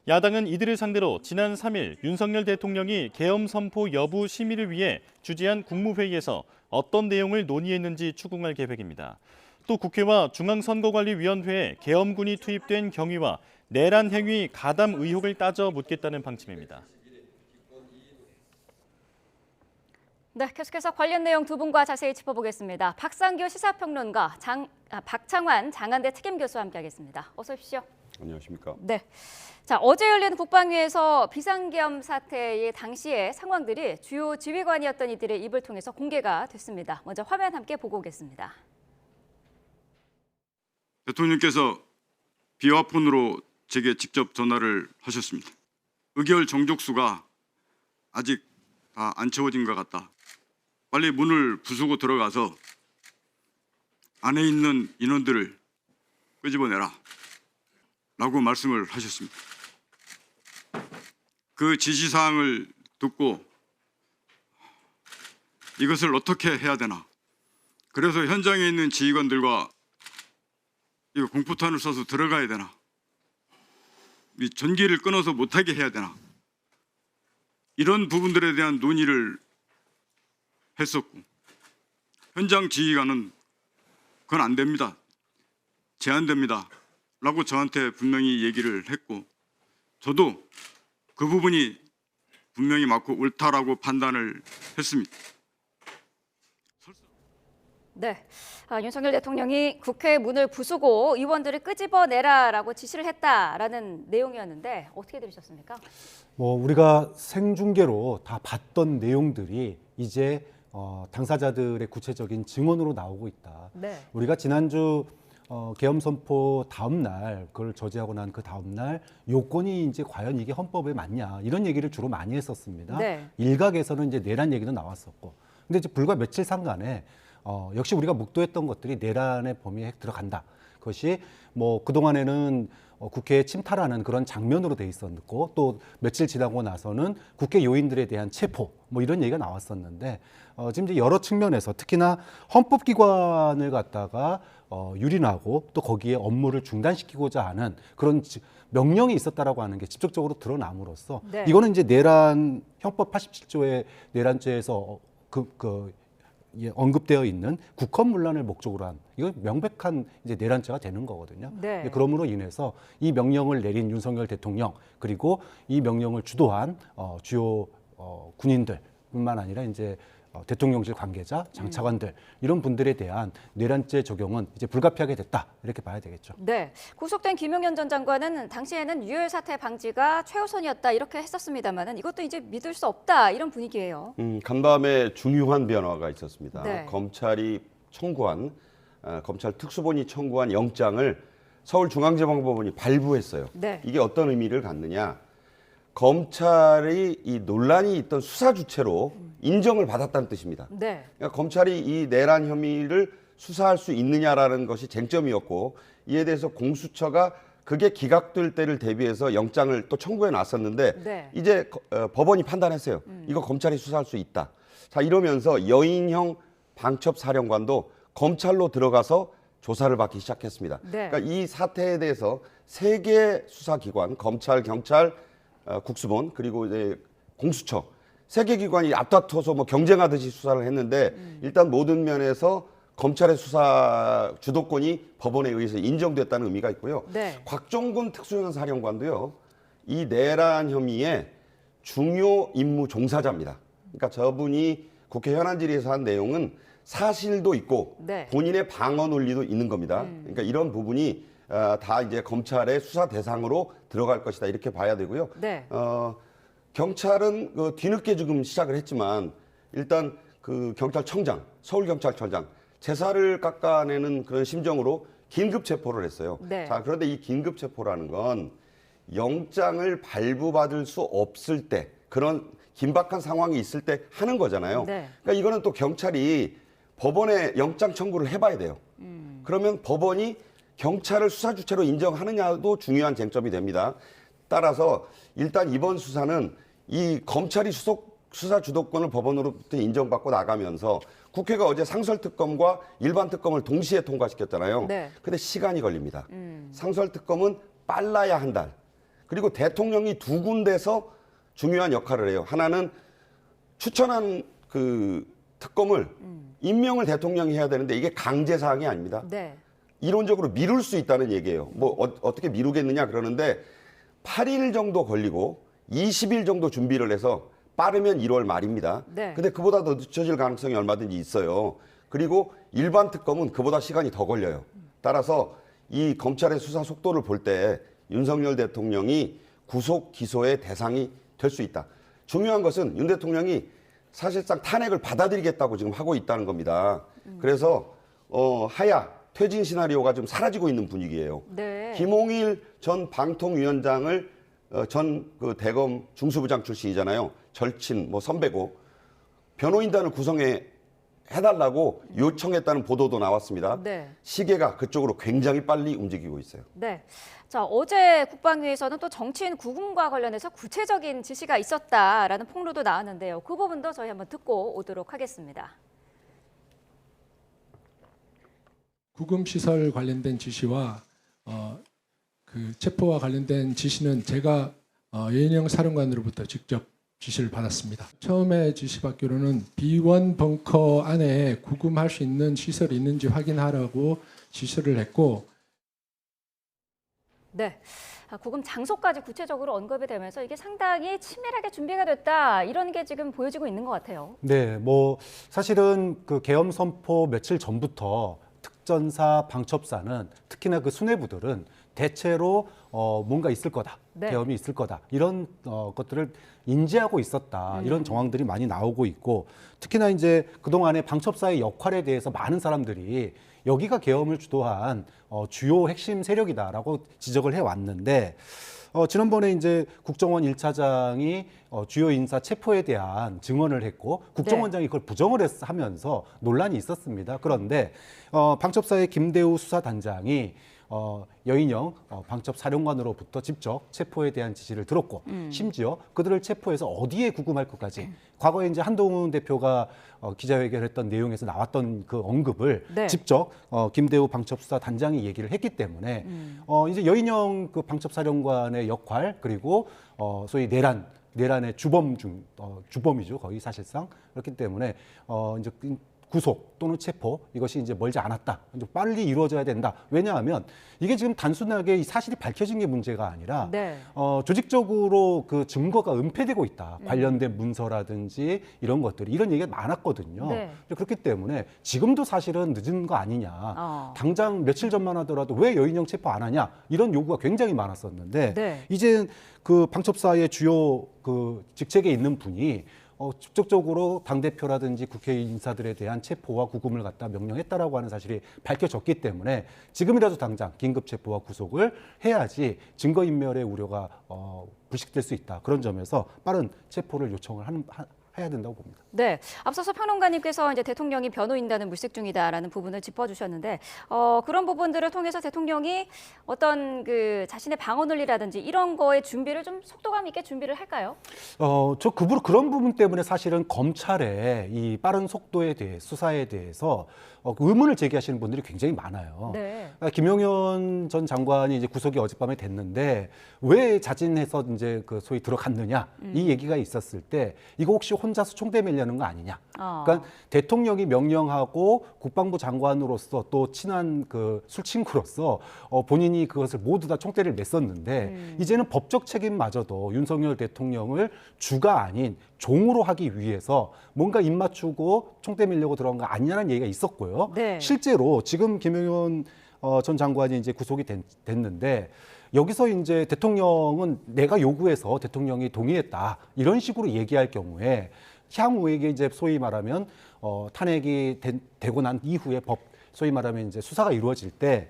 야당은 이들을 상대로 지난 3일 윤석열 대통령이 계엄 선포 여부 심의를 위해 주재한 국무회의에서 어떤 내용을 논의했는지 추궁할 계획입니다. 또 국회와 중앙선거관리위원회에 계엄군이 투입된 경위와 내란 행위 가담 의혹을 따져 묻겠다는 방침입니다. 네, 계속해서 관련 내용 두 분과 자세히 짚어보겠습니다. 박상규 시사평론가, 박창환 장안대 책임교수와 함께하겠습니다. 어서 오십시오. 안녕하십니까? 네. 자, 어제 열린 국방위에서 비상계엄 사태의 당시의 상황들이 주요 지휘관이었던 이들의 입을 통해서 공개가 됐습니다. 먼저 화면 함께 보고 오겠습니다. 대통령께서 비화폰으로 제게 직접 전화를 하셨습니다. 의결 정족수가 아직 다 안 채워진 것 같다. 빨리 문을 부수고 들어가서 안에 있는 인원들을 끄집어내라 라고 말씀을 하셨습니다. 그 지시사항을 듣고 이것을 어떻게 해야 되나, 그래서 현장에 있는 지휘관들과 이거 공포탄을 쏴서 들어가야 되나, 이 전기를 끊어서 못하게 해야 되나, 이런 부분들에 대한 논의를 했었고, 현장 지휘관은 그건 안 됩니다, 제한됩니다 라고 저한테 분명히 얘기를 했고, 저도 그 부분이 분명히 맞고 옳다라고 판단을 했습니다. 네, 윤석열 대통령이 국회 문을 부수고 의원들을 끄집어내라라고 지시를 했다라는 내용이었는데 어떻게 들으셨습니까? 우리가 생중계로 다 봤던 내용들이 이제 당사자들의 구체적인 증언으로 나오고 있다. 네. 우리가 지난주 계엄 선포 다음 날, 그걸 저지하고 난 그 다음 날 요건이 이제 과연 이게 헌법에 맞냐 이런 얘기를 주로 많이 했었습니다. 네. 일각에서는 이제 내란 얘기도 나왔었고, 근데 이제 불과 며칠 상간에 역시 우리가 묵도했던 것들이 내란의 범위에 들어간다. 그것이 뭐 그동안에는 국회에 침탈하는 그런 장면으로 돼 있었고, 또 며칠 지나고 나서는 국회 요인들에 대한 체포 뭐 이런 얘기가 나왔었는데, 지금 이제 여러 측면에서 특히나 헌법기관을 갖다가 유린하고 또 거기에 업무를 중단시키고자 하는 그런 명령이 있었다라고 하는 게 직접적으로 드러남으로써 네. 이거는 이제 내란 형법 87조의 내란죄에서 언급되어 있는 국헌문란을 목적으로 한, 이거 명백한 이제 내란죄가 되는 거거든요. 네. 그러므로 인해서 이 명령을 내린 윤석열 대통령, 그리고 이 명령을 주도한 주요 군인들뿐만 아니라 이제 대통령실 관계자, 장차관들 이런 분들에 대한 내란죄 적용은 이제 불가피하게 됐다, 이렇게 봐야 되겠죠. 네, 구속된 김용현 전 장관은 당시에는 유혈 사태 방지가 최우선이었다 이렇게 했었습니다만은 이것도 이제 믿을 수 없다 이런 분위기예요. 간밤에 중요한 변화가 있었습니다. 네. 검찰이 청구한 검찰 특수본이 청구한 영장을 서울중앙지방법원이 발부했어요. 네. 이게 어떤 의미를 갖느냐? 검찰이 이 논란이 있던 수사 주체로 인정을 받았다는 뜻입니다. 네. 그러니까 검찰이 이 내란 혐의를 수사할 수 있느냐라는 것이 쟁점이었고, 이에 대해서 공수처가 그게 기각될 때를 대비해서 영장을 또 청구해 놨었는데 네. 이제 법원이 판단했어요. 이거 검찰이 수사할 수 있다. 자, 이러면서 여인형 방첩사령관도 검찰로 들어가서 조사를 받기 시작했습니다. 네. 그러니까 이 사태에 대해서 세 개 수사기관, 검찰, 경찰, 국수본, 그리고 이제 공수처 세 개 기관이 앞다퉈서 뭐 경쟁하듯이 수사를 했는데, 일단 모든 면에서 검찰의 수사 주도권이 법원에 의해서 인정됐다는 의미가 있고요. 네. 곽종근 특수형사령관도요, 이 내란 혐의의 중요 임무 종사자입니다. 그러니까 저분이 국회 현안 질의에서 한 내용은 사실도 있고 네. 본인의 방어 논리도 있는 겁니다. 그러니까 이런 부분이 다 이제 검찰의 수사 대상으로 들어갈 것이다, 이렇게 봐야 되고요. 네. 경찰은 그 뒤늦게 지금 시작을 했지만, 일단 그 경찰청장, 서울경찰청장 제사를 깎아내는 그런 심정으로 긴급 체포를 했어요. 네. 자, 그런데 이 긴급 체포라는 건 영장을 발부받을 수 없을 때, 그런 긴박한 상황이 있을 때 하는 거잖아요. 네. 그러니까 이거는 또 경찰이 법원에 영장 청구를 해봐야 돼요. 그러면 법원이 경찰을 수사 주체로 인정하느냐도 중요한 쟁점이 됩니다. 따라서 일단 이번 수사는 이 검찰이 수사 주도권을 법원으로부터 인정받고 나가면서, 국회가 어제 상설특검과 일반특검을 동시에 통과시켰잖아요. 네. 근데 시간이 걸립니다. 상설특검은 빨라야 한 달. 그리고 대통령이 두 군데서 중요한 역할을 해요. 하나는 추천한 그 특검을 임명을 대통령이 해야 되는데 이게 강제 사항이 아닙니다. 네. 이론적으로 미룰 수 있다는 얘기예요. 뭐 어떻게 미루겠느냐 그러는데 8일 정도 걸리고 20일 정도 준비를 해서 빠르면 1월 말입니다. 네. 근데 그보다 더 늦춰질 가능성이 얼마든지 있어요. 그리고 일반 특검은 그보다 시간이 더 걸려요. 따라서 이 검찰의 수사 속도를 볼 때 윤석열 대통령이 구속 기소의 대상이 될 수 있다. 중요한 것은 윤 대통령이 사실상 탄핵을 받아들이겠다고 지금 하고 있다는 겁니다. 그래서 하야 퇴진 시나리오가 좀 사라지고 있는 분위기예요. 네. 김홍일 전 방통위원장을 전 그 대검 중수부장 출신이잖아요. 절친 뭐 선배고 변호인단을 해달라고 요청했다는 보도도 나왔습니다. 네. 시계가 그쪽으로 굉장히 빨리 움직이고 있어요. 네. 자, 어제 국방위에서는 또 정치인 구금과 관련해서 구체적인 지시가 있었다라는 폭로도 나왔는데요. 그 부분도 저희 한번 듣고 오도록 하겠습니다. 구금 시설 관련된 지시와 그 체포와 관련된 지시는 제가 여인영 사령관으로부터 직접 지시를 받았습니다. 처음에 지시받기로는 B1 벙커 안에 구금할 수 있는 시설이 있는지 확인하라고 지시를 했고, 네. 구금 장소까지 구체적으로 언급이 되면서 이게 상당히 치밀하게 준비가 됐다, 이런 게 지금 보여지고 있는 것 같아요. 네, 뭐 사실은 그 계엄 선포 며칠 전부터 특전사, 방첩사는 특히나 그 수뇌부들은 대체로 뭔가 있을 거다, 네. 계엄이 있을 거다, 이런 것들을 인지하고 있었다, 이런 정황들이 많이 나오고 있고, 특히나 이제 그동안의 방첩사의 역할에 대해서 많은 사람들이 여기가 계엄을 주도한 주요 핵심 세력이다라고 지적을 해왔는데, 지난번에 이제 국정원 1차장이 주요 인사 체포에 대한 증언을 했고 국정원장이 그걸 부정을 하면서 논란이 있었습니다. 그런데 방첩사의 김대우 수사단장이 여인영 방첩사령관으로부터 직접 체포에 대한 지시를 들었고 심지어 그들을 체포해서 어디에 구금할 것까지 과거에 이제 한동훈 대표가 기자회견했던 내용에서 나왔던 그 언급을 네. 직접 김대우 방첩수사단장이 얘기를 했기 때문에 이제 여인영 그 방첩사령관의 역할, 그리고 소위 내란의 주범이죠, 거의 사실상. 그렇기 때문에 이제 구속 또는 체포, 이것이 이제 멀지 않았다, 이제 빨리 이루어져야 된다. 왜냐하면 이게 지금 단순하게 이 사실이 밝혀진 게 문제가 아니라 네. 조직적으로 그 증거가 은폐되고 있다. 관련된 문서라든지 이런 것들이, 이런 얘기가 많았거든요. 네. 그렇기 때문에 지금도 사실은 늦은 거 아니냐. 당장 며칠 전만 하더라도 왜 여인영 체포 안 하냐, 이런 요구가 굉장히 많았었는데 네. 이제 그 방첩사의 주요 그 직책에 있는 분이 직접적으로 당대표라든지 국회의원 인사들에 대한 체포와 구금을 갖다 명령했다라고 하는 사실이 밝혀졌기 때문에 지금이라도 당장 긴급 체포와 구속을 해야지 증거인멸의 우려가 불식될 수 있다. 그런 점에서 빠른 체포를 요청을 해야 된다고 봅니다. 네, 앞서서 평론가님께서 이제 대통령이 변호인단은 물색 중이다라는 부분을 짚어주셨는데 그런 부분들을 통해서 대통령이 어떤 그 자신의 방어 논리라든지 이런 거에 준비를 좀 속도감 있게 준비를 할까요? 그런 부분 때문에 사실은 검찰의 이 빠른 속도에 대해 수사에 대해서 의문을 제기하시는 분들이 굉장히 많아요. 네. 김용현 전 장관이 이제 구속이 어젯밤에 됐는데 왜 자진해서 이제 그 소위 들어갔느냐, 이 얘기가 있었을 때 이거 혹시 혼자서 총대 밀려는 거 아니냐. 그러니까 대통령이 명령하고 국방부 장관으로서 또 친한 그 술친구로서 본인이 그것을 모두 다 총대를 맸었는데 이제는 법적 책임마저도 윤석열 대통령을 주가 아닌 종으로 하기 위해서 뭔가 입 맞추고 총대 밀려고 들어간 거 아니냐는 얘기가 있었고요. 네. 실제로 지금 김용현 전 장관이 이제 구속이 됐는데 여기서 이제 대통령은 내가 요구해서 대통령이 동의했다, 이런 식으로 얘기할 경우에 향후에 이제 소위 말하면 탄핵이 되고 난 이후에 소위 말하면 이제 수사가 이루어질 때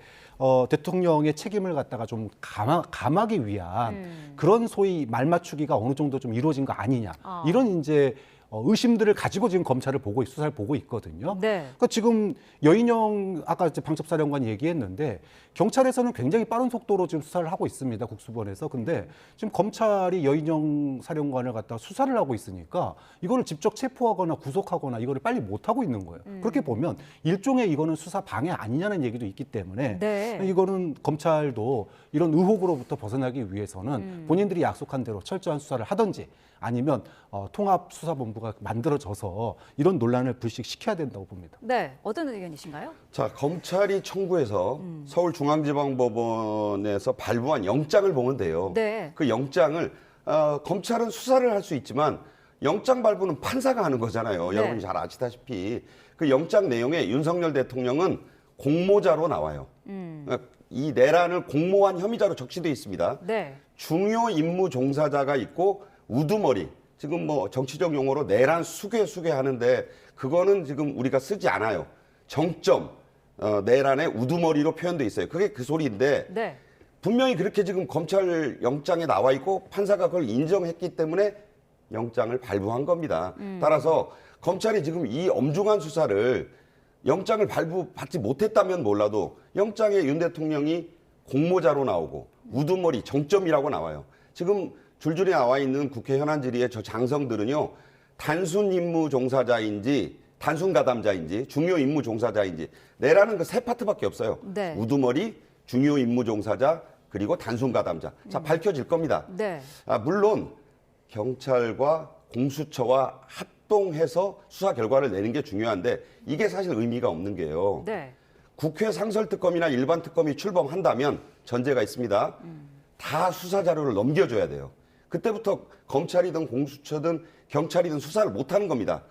대통령의 책임을 갖다가 좀 감하기 위한 그런 소위 말맞추기가 어느 정도 좀 이루어진 거 아니냐, 이런 이제 의심들을 가지고 지금 검찰을 수사를 보고 있거든요. 네. 그러니까 지금 여인영 아까 이제 방첩사령관이 얘기했는데 경찰에서는 굉장히 빠른 속도로 지금 수사를 하고 있습니다, 국수본에서. 근데 지금 검찰이 여인영 사령관을 갖다 수사를 하고 있으니까 이거를 직접 체포하거나 구속하거나 이거를 빨리 못 하고 있는 거예요. 그렇게 보면 일종의 이거는 수사 방해 아니냐는 얘기도 있기 때문에 네. 이거는 검찰도 이런 의혹으로부터 벗어나기 위해서는 본인들이 약속한 대로 철저한 수사를 하든지 아니면 통합수사본부가 만들어져서 이런 논란을 불식시켜야 된다고 봅니다. 네, 어떤 의견이신가요? 자, 검찰이 청구해서 서울중앙지방법원에서 발부한 영장을 보면 돼요. 네. 그 영장을 검찰은 수사를 할 수 있지만 영장 발부는 판사가 하는 거잖아요. 네. 여러분이 잘 아시다시피 그 영장 내용에 윤석열 대통령은 공모자로 나와요. 이 내란을 공모한 혐의자로 적시되어 있습니다. 네. 중요 임무 종사자가 있고 우두머리, 지금 뭐 정치적 용어로 내란 수괴 하는데 그거는 지금 우리가 쓰지 않아요. 정점, 내란의 우두머리로 표현돼 있어요. 그게 그 소리인데 네. 분명히 그렇게 지금 검찰 영장에 나와 있고 판사가 그걸 인정했기 때문에 영장을 발부한 겁니다. 따라서 검찰이 지금 이 엄중한 수사를 영장을 발부받지 못했다면 몰라도 영장에 윤 대통령이 공모자로 나오고 우두머리 정점이라고 나와요. 지금 줄줄이 나와 있는 국회 현안 질의의 저 장성들은요. 단순 임무 종사자인지 단순 가담자인지 중요 임무 종사자인지 내라는 그 세 파트밖에 없어요. 네. 우두머리, 중요 임무 종사자, 그리고 단순 가담자. 자, 밝혀질 겁니다. 네. 물론 경찰과 공수처와 합동해서 수사 결과를 내는 게 중요한데 이게 사실 의미가 없는 게요. 네. 국회 상설특검이나 일반 특검이 출범한다면 전제가 있습니다. 다 수사 자료를 넘겨줘야 돼요. 그때부터 검찰이든 공수처든 경찰이든 수사를 못하는 겁니다.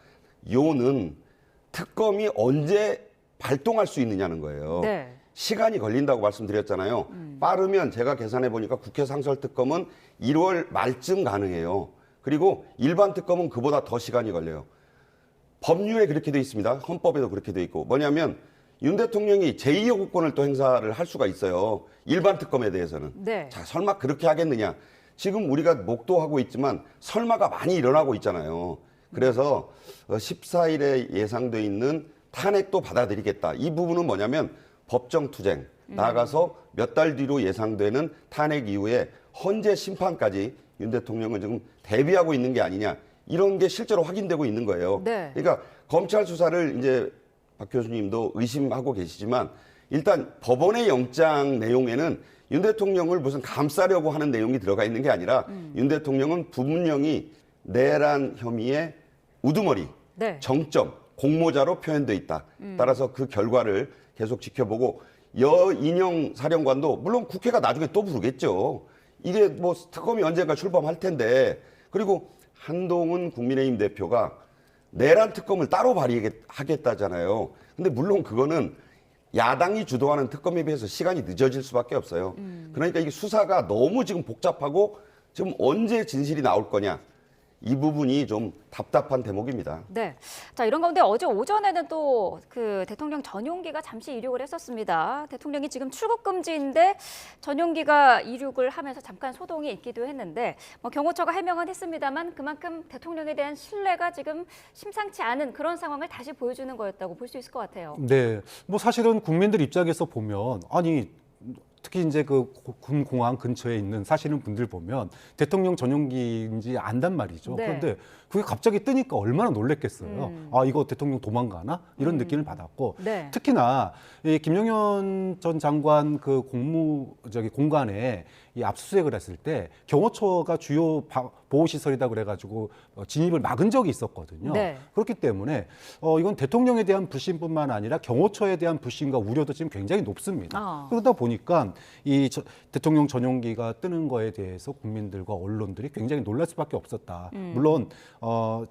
요는 특검이 언제 발동할 수 있느냐는 거예요. 네. 시간이 걸린다고 말씀드렸잖아요. 빠르면 제가 계산해 보니까 국회 상설특검은 1월 말쯤 가능해요. 그리고 일반 특검은 그보다 더 시간이 걸려요. 법률에 그렇게 돼 있습니다. 헌법에도 그렇게 돼 있고. 뭐냐면 윤 대통령이 제2요구권을 또 행사를 할 수가 있어요. 일반 특검에 대해서는. 네. 자, 설마 그렇게 하겠느냐. 지금 우리가 목도하고 있지만 설마가 많이 일어나고 있잖아요. 그래서 14일에 예상돼 있는 탄핵도 받아들이겠다. 이 부분은 뭐냐면 법정투쟁, 나아가서 몇 달 뒤로 예상되는 탄핵 이후에 헌재 심판까지 윤 대통령은 지금 대비하고 있는 게 아니냐. 이런 게 실제로 확인되고 있는 거예요. 네. 그러니까 검찰 수사를 이제 박 교수님도 의심하고 계시지만 일단 법원의 영장 내용에는 윤 대통령을 무슨 감싸려고 하는 내용이 들어가 있는 게 아니라 윤 대통령은 분명히 내란 혐의의 우두머리, 네. 정점, 공모자로 표현돼 있다. 따라서 그 결과를 계속 지켜보고 여인영 사령관도 물론 국회가 나중에 또 부르겠죠. 이게 뭐 특검이 언젠가 출범할 텐데 그리고 한동훈 국민의힘 대표가 내란 특검을 따로 발의하겠다잖아요. 근데 물론 그거는 야당이 주도하는 특검에 비해서 시간이 늦어질 수밖에 없어요. 그러니까 이게 수사가 너무 지금 복잡하고 지금 언제 진실이 나올 거냐. 이 부분이 좀 답답한 대목입니다. 네. 자, 이런 가운데 어제 오전에는 또 그 대통령 전용기가 잠시 이륙을 했었습니다. 대통령이 지금 출국 금지인데 전용기가 이륙을 하면서 잠깐 소동이 있기도 했는데 뭐 경호처가 해명은 했습니다만 그만큼 대통령에 대한 신뢰가 지금 심상치 않은 그런 상황을 다시 보여주는 거였다고 볼 수 있을 것 같아요. 네, 뭐 사실은 국민들 입장에서 보면 아니 특히 이제 그 군공항 근처에 있는 사시는 분들 보면 대통령 전용기인지 안단 말이죠. 네. 그런데 그게 갑자기 뜨니까 얼마나 놀랬겠어요. 아, 이거 대통령 도망가나? 이런 느낌을 받았고 네. 특히나 이 김용현 전 장관 그 공간에 이 압수수색을 했을 때 경호처가 주요 보호시설이다 그래가지고 진입을 막은 적이 있었거든요. 네. 그렇기 때문에 이건 대통령에 대한 불신뿐만 아니라 경호처에 대한 불신과 우려도 지금 굉장히 높습니다. 그러다 보니까 이 대통령 전용기가 뜨는 거에 대해서 국민들과 언론들이 굉장히 놀랄 수밖에 없었다. 물론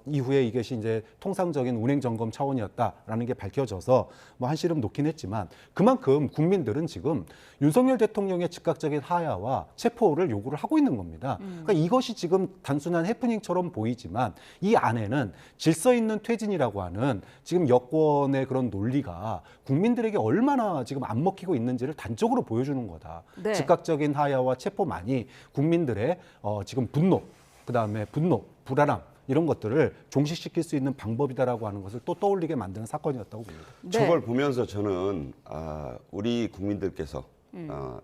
이후에 이것이 이제 통상적인 운행 점검 차원이었다라는 게 밝혀져서 뭐 한시름 놓긴 했지만 그만큼 국민들은 지금 윤석열 대통령의 즉각적인 하야와 체포를 요구를 하고 있는 겁니다. 그러니까 이것이 지금 단순한 해프닝처럼 보이지만 이 안에는 질서 있는 퇴진이라고 하는 지금 여권의 그런 논리가 국민들에게 얼마나 지금 안 먹히고 있는지를 단적으로 보여주는 거다. 네. 즉각적인 하야와 체포만이 국민들의 지금 분노, 그다음에 불안함 이런 것들을 종식시킬 수 있는 방법이다라고 하는 것을 또 떠올리게 만드는 사건이었다고 봅니다. 네. 저걸 보면서 저는 우리 국민들께서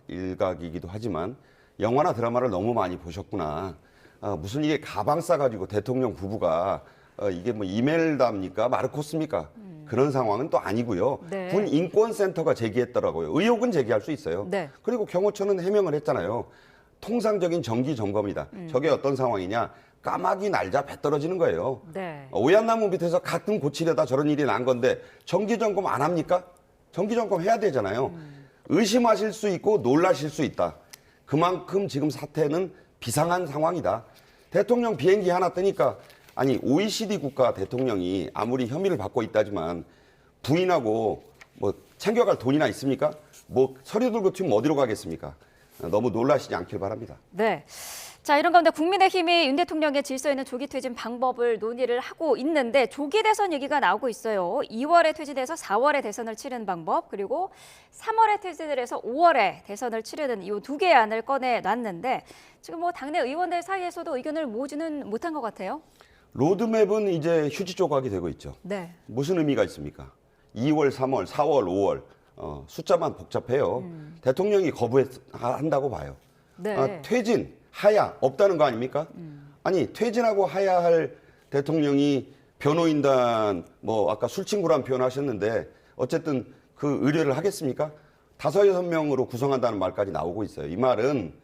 일각이기도 하지만 영화나 드라마를 너무 많이 보셨구나. 무슨 이게 가방 싸가지고 대통령 부부가 이게 뭐 이멜다입니까? 마르코스입니까? 그런 상황은 또 아니고요. 네. 군 인권센터가 제기했더라고요. 의혹은 제기할 수 있어요. 네. 그리고 경호처는 해명을 했잖아요. 통상적인 정기 점검이다. 저게 어떤 상황이냐? 까마귀 날자 배 떨어지는 거예요. 네. 오얏나무 밑에서 가끔 고치려다 저런 일이 난 건데 정기 점검 안 합니까? 정기 점검 해야 되잖아요. 의심하실 수 있고 놀라실 수 있다. 그만큼 지금 사태는 비상한 상황이다. 대통령 비행기 하나 뜨니까 아니 OECD 국가 대통령이 아무리 혐의를 받고 있다지만 부인하고 뭐 챙겨갈 돈이나 있습니까? 뭐 서류 들고 튀면 어디로 가겠습니까? 너무 놀라시지 않길 바랍니다. 네. 자, 이런 가운데 국민의힘이 윤 대통령의 질서 있는 조기 퇴진 방법을 논의를 하고 있는데 조기 대선 얘기가 나오고 있어요. 2월에 퇴진해서 4월에 대선을 치르는 방법, 그리고 3월에 퇴진을 해서 5월에 대선을 치르는 이 두 개의 안을 꺼내놨는데 지금 뭐 당내 의원들 사이에서도 의견을 모으지는 못한 것 같아요. 로드맵은 이제 휴지 조각이 되고 있죠. 네. 무슨 의미가 있습니까? 2월, 3월, 4월, 5월 숫자만 복잡해요. 대통령이 거부한다고 봐요. 네. 퇴진, 하야 없다는 거 아닙니까? 아니 퇴진하고 하야할 대통령이 변호인단 뭐 아까 술친구란 표현하셨는데 어쨌든 그 의뢰를 하겠습니까? 5-6명으로 구성한다는 말까지 나오고 있어요. 이 말은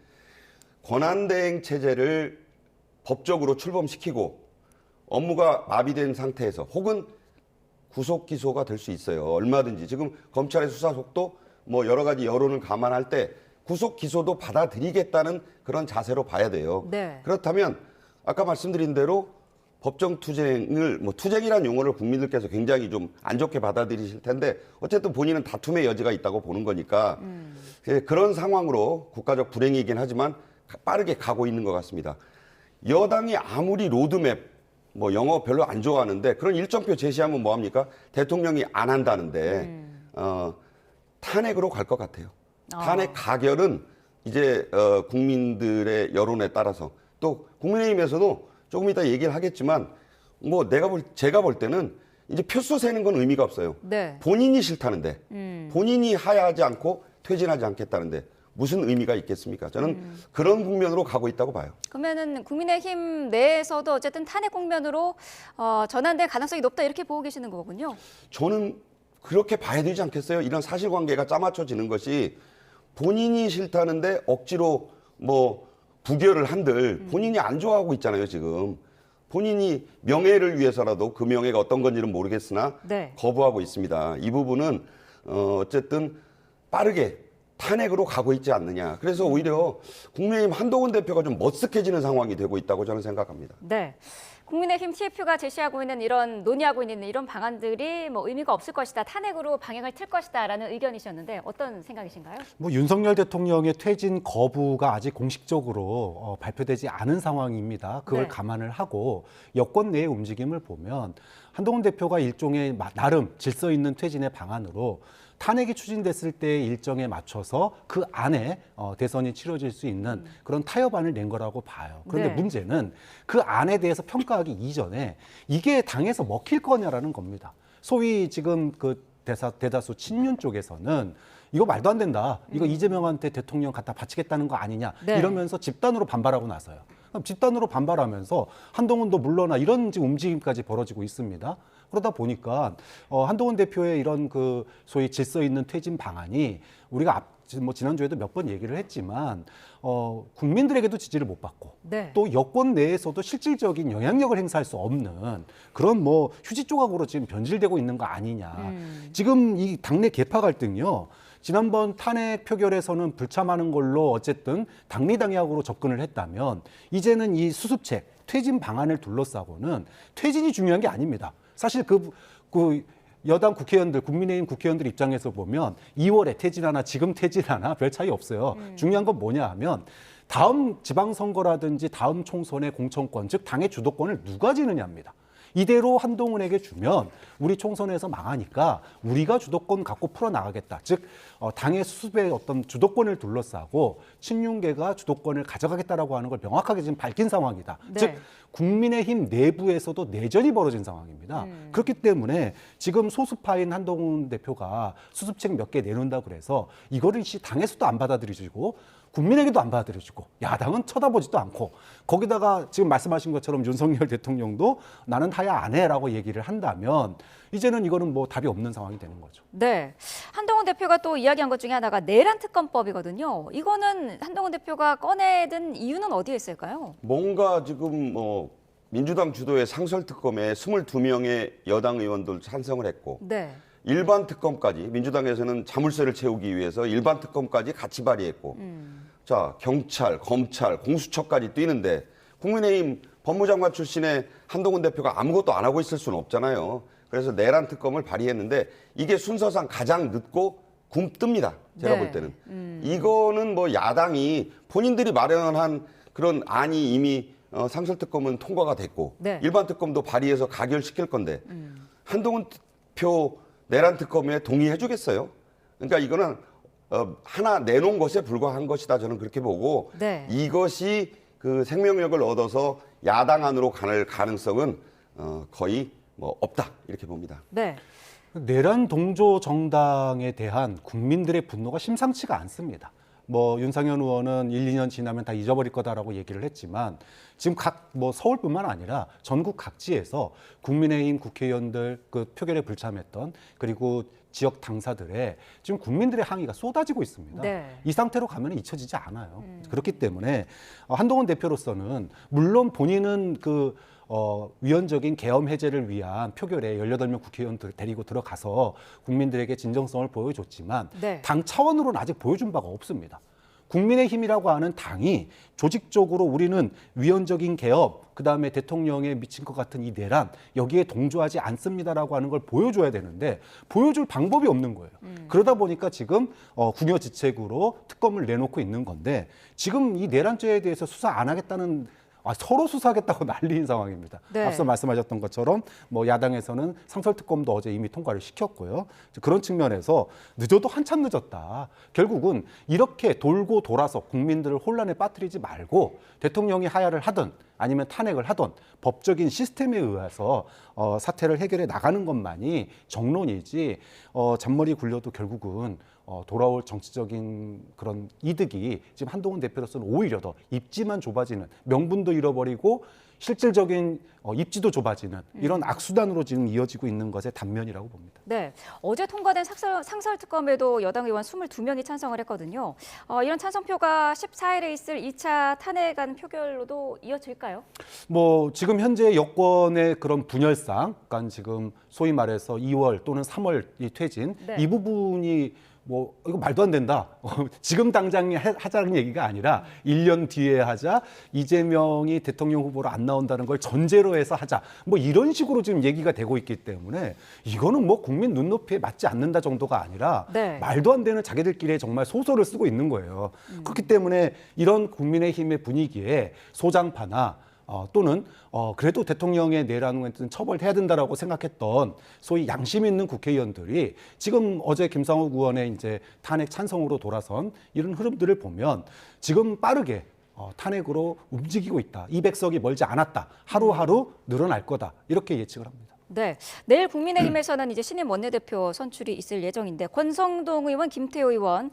권한대행 체제를 법적으로 출범시키고 업무가 마비된 상태에서 혹은 구속 기소가 될 수 있어요. 얼마든지 지금 검찰의 수사 속도 뭐 여러 가지 여론을 감안할 때 구속 기소도 받아들이겠다는 그런 자세로 봐야 돼요. 네. 그렇다면 아까 말씀드린 대로 법정 투쟁을 뭐 투쟁이라는 용어를 국민들께서 굉장히 좀 안 좋게 받아들이실 텐데 어쨌든 본인은 다툼의 여지가 있다고 보는 거니까 그런 상황으로 국가적 불행이긴 하지만 빠르게 가고 있는 것 같습니다. 여당이 아무리 로드맵 뭐 영어 별로 안 좋아하는데 그런 일정표 제시하면 뭐합니까? 대통령이 안 한다는데 탄핵으로 갈 것 같아요. 탄핵 가결은 이제 국민들의 여론에 따라서 또 국민의힘에서도 조금 이따 얘기를 하겠지만 뭐 제가 볼 때는 이제 표수 세는 건 의미가 없어요. 네. 본인이 싫다는데 본인이 하야하지 않고 퇴진하지 않겠다는데 무슨 의미가 있겠습니까? 저는 그런 국면으로 가고 있다고 봐요. 그러면은 국민의힘 내에서도 어쨌든 탄핵 국면으로 전환될 가능성이 높다 이렇게 보고 계시는 거군요. 저는 그렇게 봐야 되지 않겠어요? 이런 사실관계가 짜맞춰지는 것이 본인이 싫다는데 억지로 뭐 부결을 한들 본인이 안 좋아하고 있잖아요, 지금. 본인이 명예를 위해서라도 그 명예가 어떤 건지는 모르겠으나 네. 거부하고 있습니다. 이 부분은 어쨌든 빠르게 탄핵으로 가고 있지 않느냐. 그래서 오히려 국민의힘 한동훈 대표가 좀 머쓱해지는 상황이 되고 있다고 저는 생각합니다. 네. 국민의힘 TF가 제시하고 있는 논의하고 있는 이런 방안들이 뭐 의미가 없을 것이다. 탄핵으로 방향을 틀 것이다라는 의견이셨는데 어떤 생각이신가요? 뭐 윤석열 대통령의 퇴진 거부가 아직 공식적으로 발표되지 않은 상황입니다. 그걸 네. 감안을 하고 여권 내의 움직임을 보면 한동훈 대표가 일종의 나름 질서 있는 퇴진의 방안으로 탄핵이 추진됐을 때의 일정에 맞춰서 그 안에 대선이 치러질 수 있는 그런 타협안을 낸 거라고 봐요. 그런데 네. 문제는 그 안에 대해서 평가하기 이전에 이게 당에서 먹힐 거냐라는 겁니다. 소위 지금 그 대다수 친윤 쪽에서는 이거 말도 안 된다. 이거 이재명한테 대통령 갖다 바치겠다는 거 아니냐. 네. 이러면서 집단으로 반발하고 나서요. 그럼 집단으로 반발하면서 한동훈도 물러나 이런 지금 움직임까지 벌어지고 있습니다. 그러다 보니까 한동훈 대표의 이런 그 소위 질서 있는 퇴진 방안이 우리가 뭐 지난주에도 몇 번 얘기를 했지만 국민들에게도 지지를 못 받고 네. 또 여권 내에서도 실질적인 영향력을 행사할 수 없는 그런 뭐 휴지 조각으로 지금 변질되고 있는 거 아니냐. 지금 이 당내 계파 갈등이요. 지난번 탄핵 표결에서는 불참하는 걸로 어쨌든 당리당략으로 접근을 했다면 이제는 이 수습책, 퇴진 방안을 둘러싸고는 퇴진이 중요한 게 아닙니다. 사실 그 여당 국회의원들, 국민의힘 국회의원들 입장에서 보면 2월에 퇴진하나 지금 퇴진하나 별 차이 없어요. 중요한 건 뭐냐 하면 다음 지방선거라든지 다음 총선의 공천권, 즉 당의 주도권을 누가 지느냐입니다. 이대로 한동훈에게 주면 우리 총선에서 망하니까 우리가 주도권 갖고 풀어나가겠다. 즉 당의 수습의 어떤 주도권을 둘러싸고 친윤계가 주도권을 가져가겠다라고 하는 걸 명확하게 지금 밝힌 상황이다. 네. 즉 국민의힘 내부에서도 내전이 벌어진 상황입니다. 그렇기 때문에 지금 소수파인 한동훈 대표가 수습책 몇 개 내놓는다고 그래서 이거를 당에서도 안 받아들여지고 국민에게도 안 받아들여지고 야당은 쳐다보지도 않고 거기다가 지금 말씀하신 것처럼 윤석열 대통령도 나는 하야 안 해라고 얘기를 한다면 이제는 이거는 뭐 답이 없는 상황이 되는 거죠. 네. 한동훈 대표가 또 이야기한 것 중에 하나가 내란 특검법이거든요. 이거는 한동훈 대표가 꺼내든 이유는 어디에 있을까요? 뭔가 지금 뭐 민주당 주도의 상설특검에 22명의 여당 의원들 찬성을 했고 네. 일반 특검까지 민주당에서는 자물쇠를 채우기 위해서 일반 특검까지 같이 발의했고 자 경찰, 검찰, 공수처까지 뛰는데 국민의힘 법무장관 출신의 한동훈 대표가 아무것도 안 하고 있을 수는 없잖아요. 그래서 내란 특검을 발의했는데 이게 순서상 가장 늦고 굼뜹니다. 제가 네. 볼 때는. 이거는 뭐 야당이 본인들이 마련한 그런 안이 이미 상설특검은 통과가 됐고 네. 일반 특검도 발의해서 가결시킬 건데 한동훈 대표 내란 특검에 동의해 주겠어요? 그러니까 이거는 하나 내놓은 것에 불과한 것이다. 저는 그렇게 보고 네. 이것이 그 생명력을 얻어서 야당 안으로 갈 가능성은 거의 뭐 없다. 이렇게 봅니다. 네. 내란 동조 정당에 대한 국민들의 분노가 심상치가 않습니다. 뭐 윤상현 의원은 1, 2년 지나면 다 잊어버릴 거다라고 얘기를 했지만 지금 뭐 서울뿐만 아니라 전국 각지에서 국민의힘 국회의원들 그 표결에 불참했던 그리고 지역 당사들의 지금 국민들의 항의가 쏟아지고 있습니다. 네. 이 상태로 가면 잊혀지지 않아요. 그렇기 때문에 한동훈 대표로서는 물론 본인은 위헌적인 계엄 해제를 위한 표결에 18명 국회의원들 데리고 들어가서 국민들에게 진정성을 보여줬지만 네. 당 차원으로는 아직 보여준 바가 없습니다. 국민의힘이라고 하는 당이 조직적으로 우리는 위헌적인 개업, 그다음에 대통령에 미친 것 같은 이 내란, 여기에 동조하지 않습니다라고 하는 걸 보여줘야 되는데 보여줄 방법이 없는 거예요. 그러다 보니까 지금 궁여지책으로 특검을 내놓고 있는 건데 지금 이 내란죄에 대해서 수사 안 하겠다는 서로 수사하겠다고 난리인 상황입니다. 네. 앞서 말씀하셨던 것처럼 뭐 야당에서는 상설특검도 어제 이미 통과를 시켰고요. 그런 측면에서 늦어도 한참 늦었다. 결국은 이렇게 돌고 돌아서 국민들을 혼란에 빠뜨리지 말고 대통령이 하야를 하든 아니면 탄핵을 하든 법적인 시스템에 의해서 사태를 해결해 나가는 것만이 정론이지 잔머리 굴려도 결국은 돌아올 정치적인 그런 이득이 지금 한동훈 대표로서는 오히려 더 입지만 좁아지는, 명분도 잃어버리고 실질적인 입지도 좁아지는 이런 악수단으로 지금 이어지고 있는 것의 단면이라고 봅니다. 네, 어제 통과된 상설특검에도 여당 의원 22명이 찬성을 했거든요. 이런 찬성표가 14일에 있을 2차 탄핵안 표결로도 이어질까요? 뭐 지금 현재 여권의 그런 분열상, 그러니까 지금 소위 말해서 2월 또는 3월 이 퇴진, 네. 이 부분이 뭐 이거 말도 안 된다. 지금 당장 하자는 얘기가 아니라 1년 뒤에 하자. 이재명이 대통령 후보로 안 나온다는 걸 전제로 해서 하자. 뭐 이런 식으로 지금 얘기가 되고 있기 때문에 이거는 뭐 국민 눈높이에 맞지 않는다 정도가 아니라 네. 말도 안 되는 자기들끼리 정말 소설을 쓰고 있는 거예요. 그렇기 때문에 이런 국민의힘의 분위기에 소장파나 또는 그래도 대통령의 내란을 처벌해야 된다라고 생각했던 소위 양심 있는 국회의원들이 지금 어제 김상욱 의원의 이제 탄핵 찬성으로 돌아선 이런 흐름들을 보면 지금 빠르게 탄핵으로 움직이고 있다. 200석이 멀지 않았다. 하루하루 늘어날 거다. 이렇게 예측을 합니다. 네, 내일 국민의힘에서는 이제 신임 원내대표 선출이 있을 예정인데 권성동 의원, 김태호 의원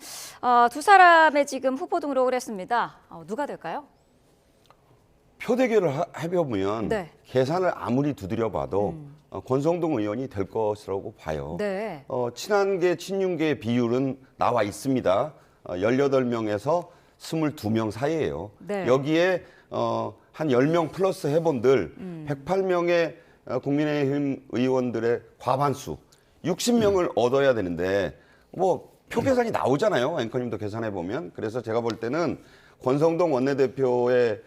두 사람의 지금 후보 등록을 했습니다. 누가 될까요? 표 대결을 해보면 네. 계산을 아무리 두드려봐도 권성동 의원이 될 것이라고 봐요. 네. 친한계, 친윤계의 비율은 나와 있습니다. 18명에서 22명 사이예요. 네. 여기에 한 10명 플러스 해본들 108명의 국민의힘 의원들의 과반수 60명을 얻어야 되는데 뭐 표 계산이 나오잖아요. 앵커님도 계산해보면. 그래서 제가 볼 때는 권성동 원내대표의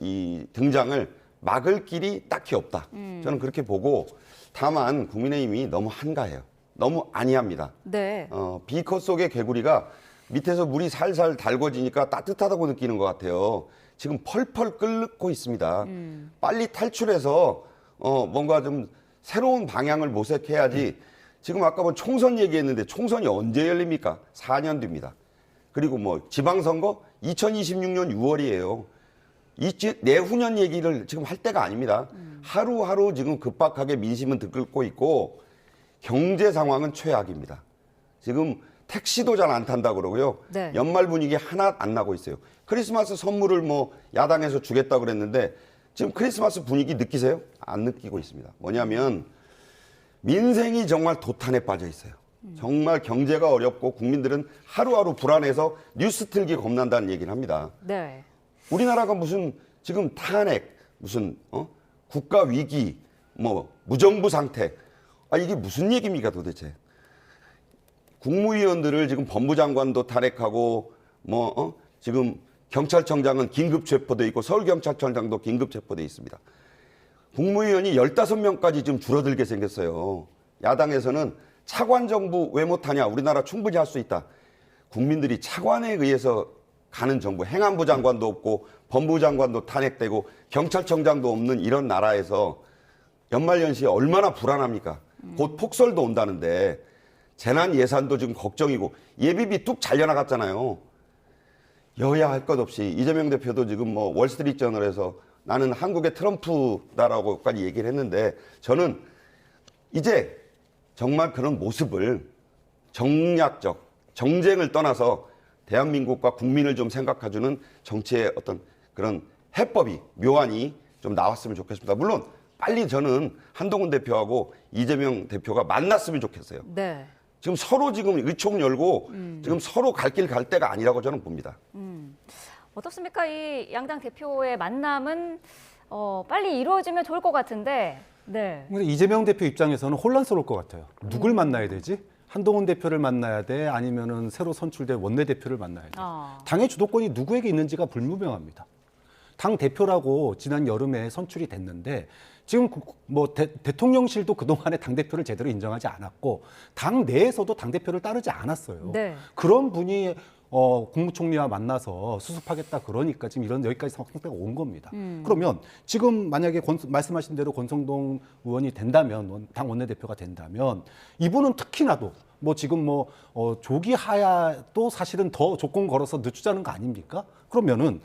이 등장을 막을 길이 딱히 없다. 저는 그렇게 보고 다만 국민의힘이 너무 한가해요. 너무 안이합니다. 네. 비커 속의 개구리가 밑에서 물이 살살 달궈지니까 따뜻하다고 느끼는 것 같아요. 지금 펄펄 끓고 있습니다. 빨리 탈출해서 뭔가 좀 새로운 방향을 모색해야지. 지금 아까 뭐 총선 얘기했는데 총선이 언제 열립니까? 4년 뒤입니다. 그리고 뭐 지방선거 2026년 6월이에요. 내후년 얘기를 지금 할 때가 아닙니다. 하루하루 지금 급박하게 민심은 들끓고 있고 경제 상황은 최악입니다. 지금 택시도 잘 안 탄다 그러고요. 네. 연말 분위기 하나 안 나고 있어요. 크리스마스 선물을 뭐 야당에서 주겠다 그랬는데 지금 크리스마스 분위기 느끼세요? 안 느끼고 있습니다. 뭐냐면 민생이 정말 도탄에 빠져 있어요. 정말 경제가 어렵고 국민들은 하루하루 불안해서 뉴스 틀기 겁난다는 얘기를 합니다. 네. 우리나라가 무슨 지금 탄핵, 무슨 국가 위기, 뭐 무정부 상태, 이게 무슨 얘기입니까 도대체? 국무위원들을 지금 법무장관도 탄핵하고 지금 경찰청장은 긴급 체포돼 있고 서울경찰청장도 긴급 체포돼 있습니다. 국무위원이 15명까지 좀 줄어들게 생겼어요. 야당에서는 차관 정부 왜 못하냐? 우리나라 충분히 할 수 있다. 국민들이 차관에 의해서 가는 정부, 행안부 장관도 없고 법무부 장관도 탄핵되고 경찰청장도 없는 이런 나라에서 연말연시에 얼마나 불안합니까? 곧 폭설도 온다는데 재난 예산도 지금 걱정이고 예비비 뚝 잘려나갔잖아요. 여야 할 것 없이 이재명 대표도 지금 뭐 월스트리트저널에서 나는 한국의 트럼프다라고까지 얘기를 했는데 저는 이제 정말 그런 모습을 정략적 정쟁을 떠나서 대한민국과 국민을 좀 생각해주는 정치의 어떤 그런 해법이 묘안이 좀 나왔으면 좋겠습니다. 물론 빨리 저는 한동훈 대표하고 이재명 대표가 만났으면 좋겠어요. 네. 지금 서로 지금 의총 열고 지금 서로 갈 길 갈 때가 아니라고 저는 봅니다. 어떻습니까? 이 양당 대표의 만남은 빨리 이루어지면 좋을 것 같은데. 네. 근데 이재명 대표 입장에서는 혼란스러울 것 같아요. 누굴 만나야 되지? 한동훈 대표를 만나야 돼? 아니면은 새로 선출된 원내대표를 만나야 돼? 당의 주도권이 누구에게 있는지가 불분명합니다. 당 대표라고 지난 여름에 선출이 됐는데 지금 뭐 대통령실도 그동안에 당 대표를 제대로 인정하지 않았고 당 내에서도 당 대표를 따르지 않았어요. 네. 그런 분이 국무총리와 만나서 수습하겠다 그러니까 지금 이런 여기까지 상태가 온 겁니다. 그러면 지금 만약에 말씀하신 대로 권성동 의원이 된다면 당 원내대표가 된다면 이분은 특히나도 뭐 지금 뭐 조기 하야도 사실은 더 조건 걸어서 늦추자는 거 아닙니까? 그러면은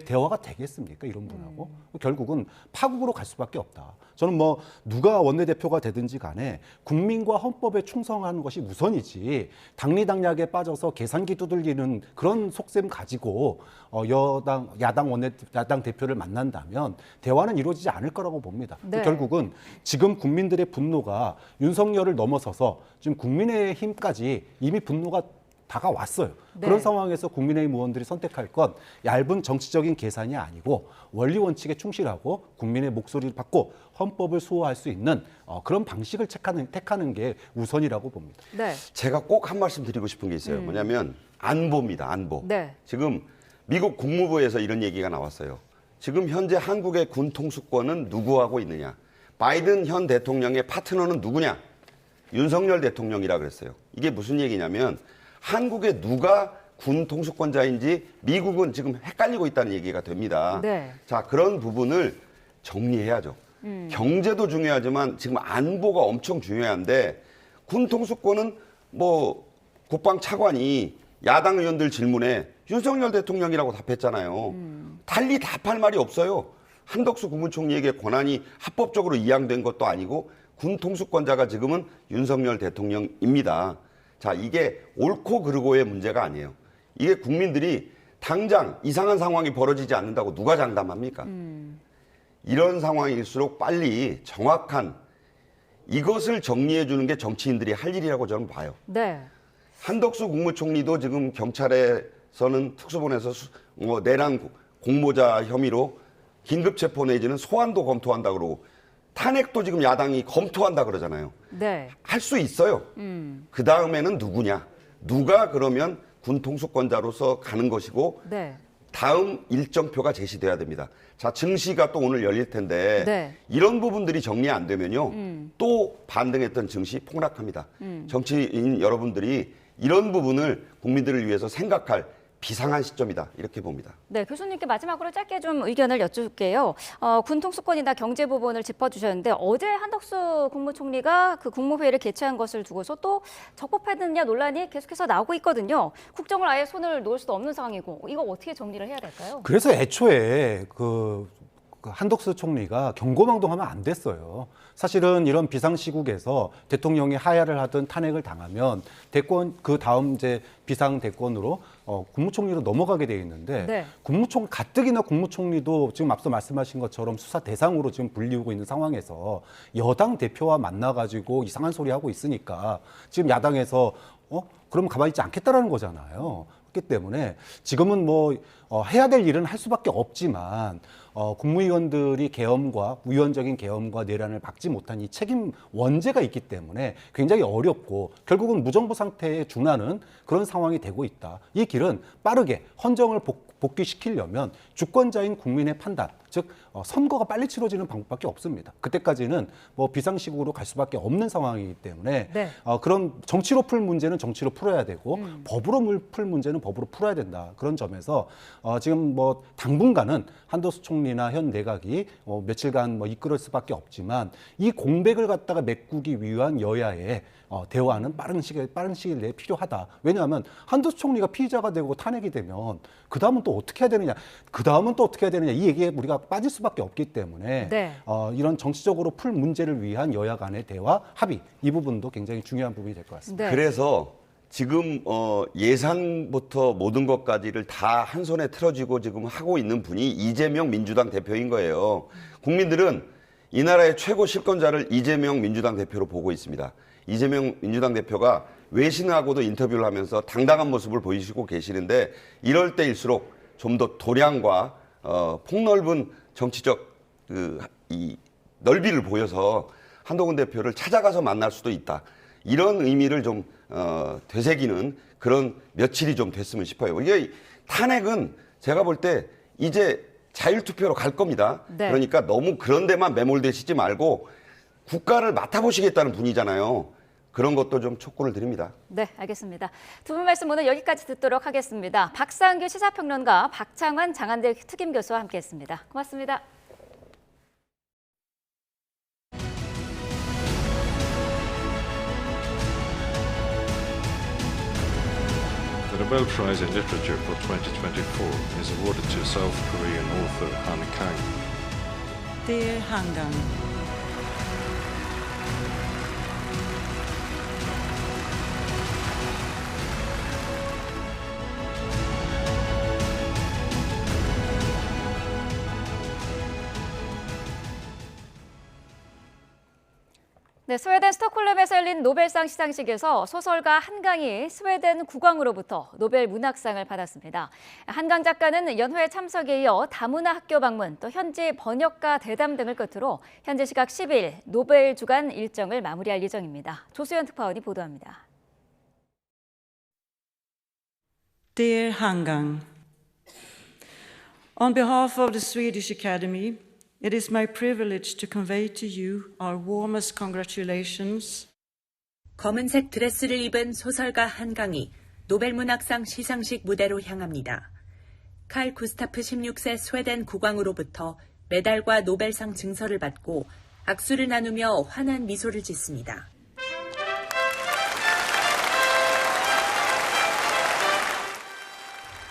대화가 되겠습니까? 이런 분하고 결국은 파국으로 갈 수밖에 없다. 저는 뭐 누가 원내대표가 되든지 간에 국민과 헌법에 충성하는 것이 우선이지 당리당략에 빠져서 계산기 두들기는 그런 속셈 가지고 야당 대표를 만난다면 대화는 이루어지지 않을 거라고 봅니다. 네. 결국은 지금 국민들의 분노가 윤석열을 넘어서서 지금 국민의힘까지 이미 분노가 다가왔어요. 네. 그런 상황에서 국민의힘 의원들이 선택할 건 얇은 정치적인 계산이 아니고 원리 원칙에 충실하고 국민의 목소리를 받고 헌법을 수호할 수 있는 그런 방식을 택하는 게 우선이라고 봅니다. 네. 제가 꼭 한 말씀 드리고 싶은 게 있어요. 뭐냐면 안보입니다. 안보. 네. 지금 미국 국무부에서 이런 얘기가 나왔어요. 지금 현재 한국의 군 통수권은 누구하고 있느냐. 바이든 현 대통령의 파트너는 누구냐. 윤석열 대통령이라 그랬어요. 이게 무슨 얘기냐면 한국에 누가 군 통수권자인지 미국은 지금 헷갈리고 있다는 얘기가 됩니다. 네. 자, 그런 부분을 정리해야죠. 경제도 중요하지만 지금 안보가 엄청 중요한데 군 통수권은 뭐 국방 차관이 야당 의원들 질문에 윤석열 대통령이라고 답했잖아요. 달리 답할 말이 없어요. 한덕수 국무총리에게 권한이 합법적으로 이양된 것도 아니고 군 통수권자가 지금은 윤석열 대통령입니다. 자, 이게 옳고 그르고의 문제가 아니에요. 이게 국민들이 당장 이상한 상황이 벌어지지 않는다고 누가 장담합니까? 이런 상황일수록 빨리 정확한 이것을 정리해 주는 게 정치인들이 할 일이라고 저는 봐요. 네. 한덕수 국무총리도 지금 경찰에서는 특수본에서 내란 공모자 혐의로 긴급체포 내지는 소환도 검토한다 그러고 탄핵도 지금 야당이 검토한다 그러잖아요. 네. 할 수 있어요. 그 다음에는 누구냐? 누가 그러면 군 통수권자로서 가는 것이고 네. 다음 일정표가 제시돼야 됩니다. 자, 증시가 또 오늘 열릴 텐데 네. 이런 부분들이 정리 안 되면요. 또 반등했던 증시 폭락합니다. 정치인 여러분들이 이런 부분을 국민들을 위해서 생각할 비상한 시점이다 이렇게 봅니다. 네, 교수님께 마지막으로 짧게 좀 의견을 여쭐게요. 군 통수권이나 경제 부분을 짚어주셨는데 어제 한덕수 국무총리가 그 국무회의를 개최한 것을 두고서 또 적법했느냐 논란이 계속해서 나오고 있거든요. 국정을 아예 손을 놓을 수도 없는 상황이고 이거 어떻게 정리를 해야 될까요? 그래서 애초에 한덕수 총리가 경고망동하면 안 됐어요. 사실은 이런 비상시국에서 대통령이 하야를 하든 탄핵을 당하면 대권 그 다음 이제 비상 대권으로 국무총리로 넘어가게 돼 있는데 네. 가뜩이나 국무총리도 지금 앞서 말씀하신 것처럼 수사 대상으로 지금 불리우고 있는 상황에서 여당 대표와 만나가지고 이상한 소리 하고 있으니까 지금 야당에서 그럼 가만히 있지 않겠다라는 거잖아요. 그렇기 때문에 지금은 뭐 해야 될 일은 할 수밖에 없지만 국무위원들이 계엄과 위헌적인 계엄과 내란을 막지 못한 이 책임 원죄가 있기 때문에 굉장히 어렵고 결국은 무정부 상태에 준하는 그런 상황이 되고 있다. 이 길은 빠르게 헌정을 복귀시키려면 주권자인 국민의 판단, 즉 선거가 빨리 치러지는 방법밖에 없습니다. 그때까지는 뭐 비상식으로 갈 수밖에 없는 상황이기 때문에 네. 그런 정치로 풀 문제는 정치로 풀어야 되고 법으로 풀 문제는 법으로 풀어야 된다. 그런 점에서 지금 뭐 당분간은 한도수 총리나 현 내각이 며칠간 뭐 이끌을 수밖에 없지만 이 공백을 갖다가 메꾸기 위한 여야의 대화는 빠른 시일 내에 필요하다. 왜냐하면 한도수 총리가 피의자가 되고 탄핵이 되면 그 다음은 또 어떻게 해야 되느냐, 이 얘기에 우리가 빠질 수밖에 없기 때문에 네. 이런 정치적으로 풀 문제를 위한 여야 간의 대화, 합의 이 부분도 굉장히 중요한 부분이 될 것 같습니다. 네. 그래서 지금 예산부터 모든 것까지를 다 한 손에 틀어쥐고 지금 하고 있는 분이 이재명 민주당 대표인 거예요. 국민들은 이 나라의 최고 실권자를 이재명 민주당 대표로 보고 있습니다. 이재명 민주당 대표가 외신하고도 인터뷰를 하면서 당당한 모습을 보이시고 계시는데 이럴 때일수록 좀 더 도량과 폭넓은 정치적 이 넓이를 보여서 한동훈 대표를 찾아가서 만날 수도 있다. 이런 의미를 좀 되새기는 그런 며칠이 좀 됐으면 싶어요. 이게 탄핵은 제가 볼 때 이제 자율투표로 갈 겁니다. 네. 그러니까 너무 그런 데만 매몰되시지 말고 국가를 맡아보시겠다는 분이잖아요. 그런 것도 좀 촉구를 드립니다. 네, 알겠습니다. 두 분 말씀 오늘 여기까지 듣도록 하겠습니다. 박상규 시사평론가, 박창환 장한대 특임교수와 함께했습니다. 고맙습니다. The Nobel Prize in Literature for 2024 is awarded to South Korean author Han Kang. Dear Hangang, 네, 스웨덴 스톡홀름에서 열린 노벨상 시상식에서 소설가 한강이 스웨덴 국왕으로부터 노벨 문학상을 받았습니다. 한강 작가는 연회 참석에 이어 다문화 학교 방문, 또 현지 번역가 대담 등을 끝으로 현지 시각 10일 노벨 주간 일정을 마무리할 예정입니다. 조수연 특파원이 보도합니다. Dear Hangang, on behalf of the Swedish Academy, it is my privilege to convey to you our warmest congratulations. 검은색 드레스를 입은 소설가 한강이 노벨문학상 시상식 무대로 향합니다. 칼 구스타프 16세 스웨덴 국왕으로부터 메달과 노벨상 증서를 받고 악수를 나누며 환한 미소를 짓습니다.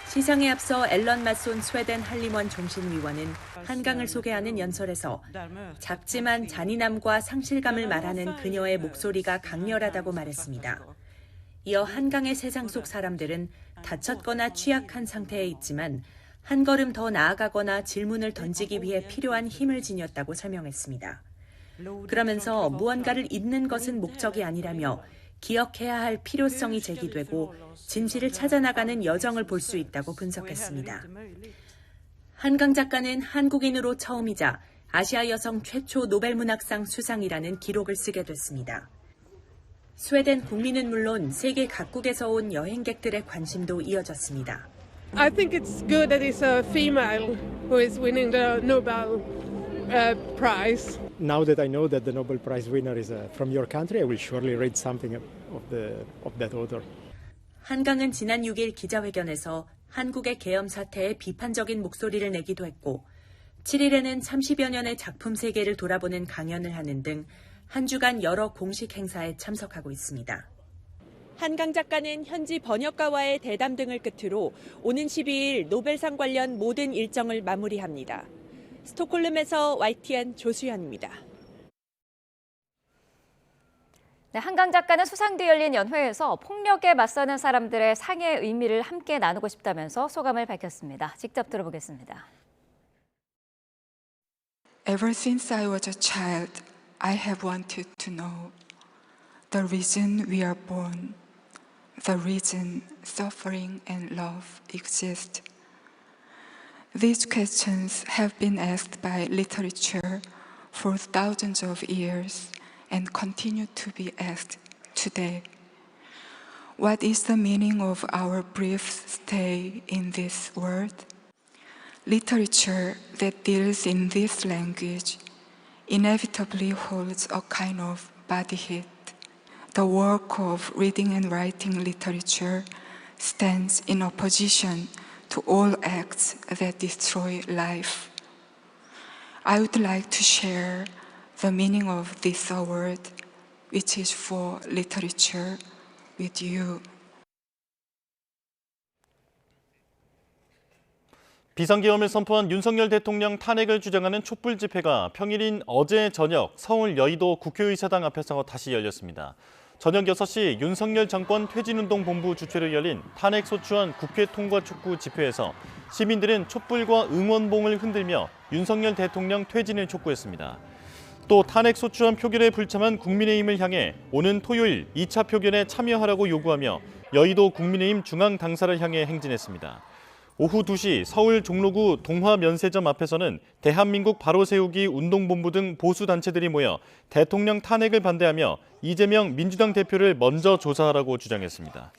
시상에 앞서 앨런 마손 스웨덴 한림원 종신위원은 한강을 소개하는 연설에서 작지만 잔인함과 상실감을 말하는 그녀의 목소리가 강렬하다고 말했습니다. 이어 한강의 세상 속 사람들은 다쳤거나 취약한 상태에 있지만 한 걸음 더 나아가거나 질문을 던지기 위해 필요한 힘을 지녔다고 설명했습니다. 그러면서 무언가를 잊는 것은 목적이 아니라며 기억해야 할 필요성이 제기되고 진실을 찾아나가는 여정을 볼 수 있다고 분석했습니다. 한강 작가는 한국인으로 처음이자 아시아 여성 최초 노벨문학상 수상이라는 기록을 쓰게 됐습니다. 스웨덴 국민은 물론 세계 각국에서 온 여행객들의 관심도 이어졌습니다. I think it's good that it's a female who is winning the Nobel Prize. Now that I know that the Nobel Prize winner is from your country, I will surely read something of that author. 한강은 지난 6일 기자회견에서 한국의 계엄 사태에 비판적인 목소리를 내기도 했고 7일에는 30여 년의 작품 세계를 돌아보는 강연을 하는 등 한 주간 여러 공식 행사에 참석하고 있습니다. 한강 작가는 현지 번역가와의 대담 등을 끝으로 오는 12일 노벨상 관련 모든 일정을 마무리합니다. 스톡홀름에서 YTN 조수연입니다. 네, 한강 작가는 수상 뒤 열린 연회에서 폭력에 맞서는 사람들의 상의 의미를 함께 나누고 싶다면서 소감을 밝혔습니다. 직접 들어보겠습니다. Ever since I was a child, I have wanted to know the reason we are born, the reason suffering and love exist. These questions have been asked by literature for thousands of years and continue to be asked today. What is the meaning of our brief stay in this world? Literature that deals in this language inevitably holds a kind of body heat. The work of reading and writing literature stands in opposition to all acts that destroy life. I would like to share the meaning of this award, which is for literature, with you. 비상계엄을 선포한 윤석열 대통령 탄핵을 주장하는 촛불 집회가 평일인 어제 저녁 서울 여의도 국회의사당 앞에서 다시 열렸습니다. 저녁 6시 윤석열 정권 퇴진운동 본부 주최로 열린 탄핵 소추안 국회 통과 촉구 집회에서 시민들은 촛불과 응원봉을 흔들며 윤석열 대통령 퇴진을 촉구했습니다. 또 탄핵 소추안 표결에 불참한 국민의힘을 향해 오는 토요일 2차 표결에 참여하라고 요구하며 여의도 국민의힘 중앙 당사를 향해 행진했습니다. 오후 2시 서울 종로구 동화면세점 앞에서는 대한민국 바로세우기 운동본부 등 보수단체들이 모여 대통령 탄핵을 반대하며 이재명 민주당 대표를 먼저 조사하라고 주장했습니다.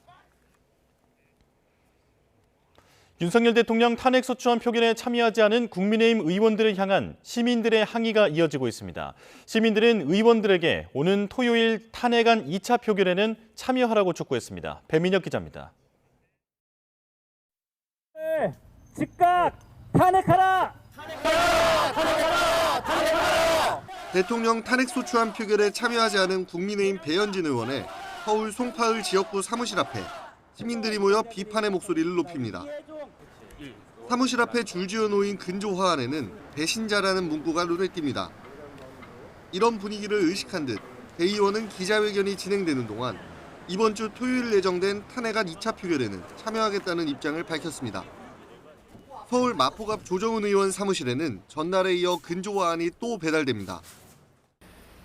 윤석열 대통령 탄핵 소추안 표결에 참여하지 않은 국민의힘 의원들을 향한 시민들의 항의가 이어지고 있습니다. 시민들은 의원들에게 오는 토요일 탄핵안 2차 표결에는 참여하라고 촉구했습니다. 배민혁 기자입니다. 즉각 탄핵하라! 대통령 탄핵 소추안 표결에 참여하지 않은 국민의힘 배현진 의원의 서울 송파을 지역구 사무실 앞에 시민들이 모여 비판의 목소리를 높입니다. 사무실 앞에 줄지어 놓인 근조 화환에는 배신자라는 문구가 눈에 띕니다. 이런 분위기를 의식한 듯 배 의원은 기자회견이 진행되는 동안 이번 주 토요일 예정된 탄핵안 2차 표결에는 참여하겠다는 입장을 밝혔습니다. 서울 마포갑 조정훈 의원 사무실에는 전날에 이어 근조 화환이 또 배달됩니다.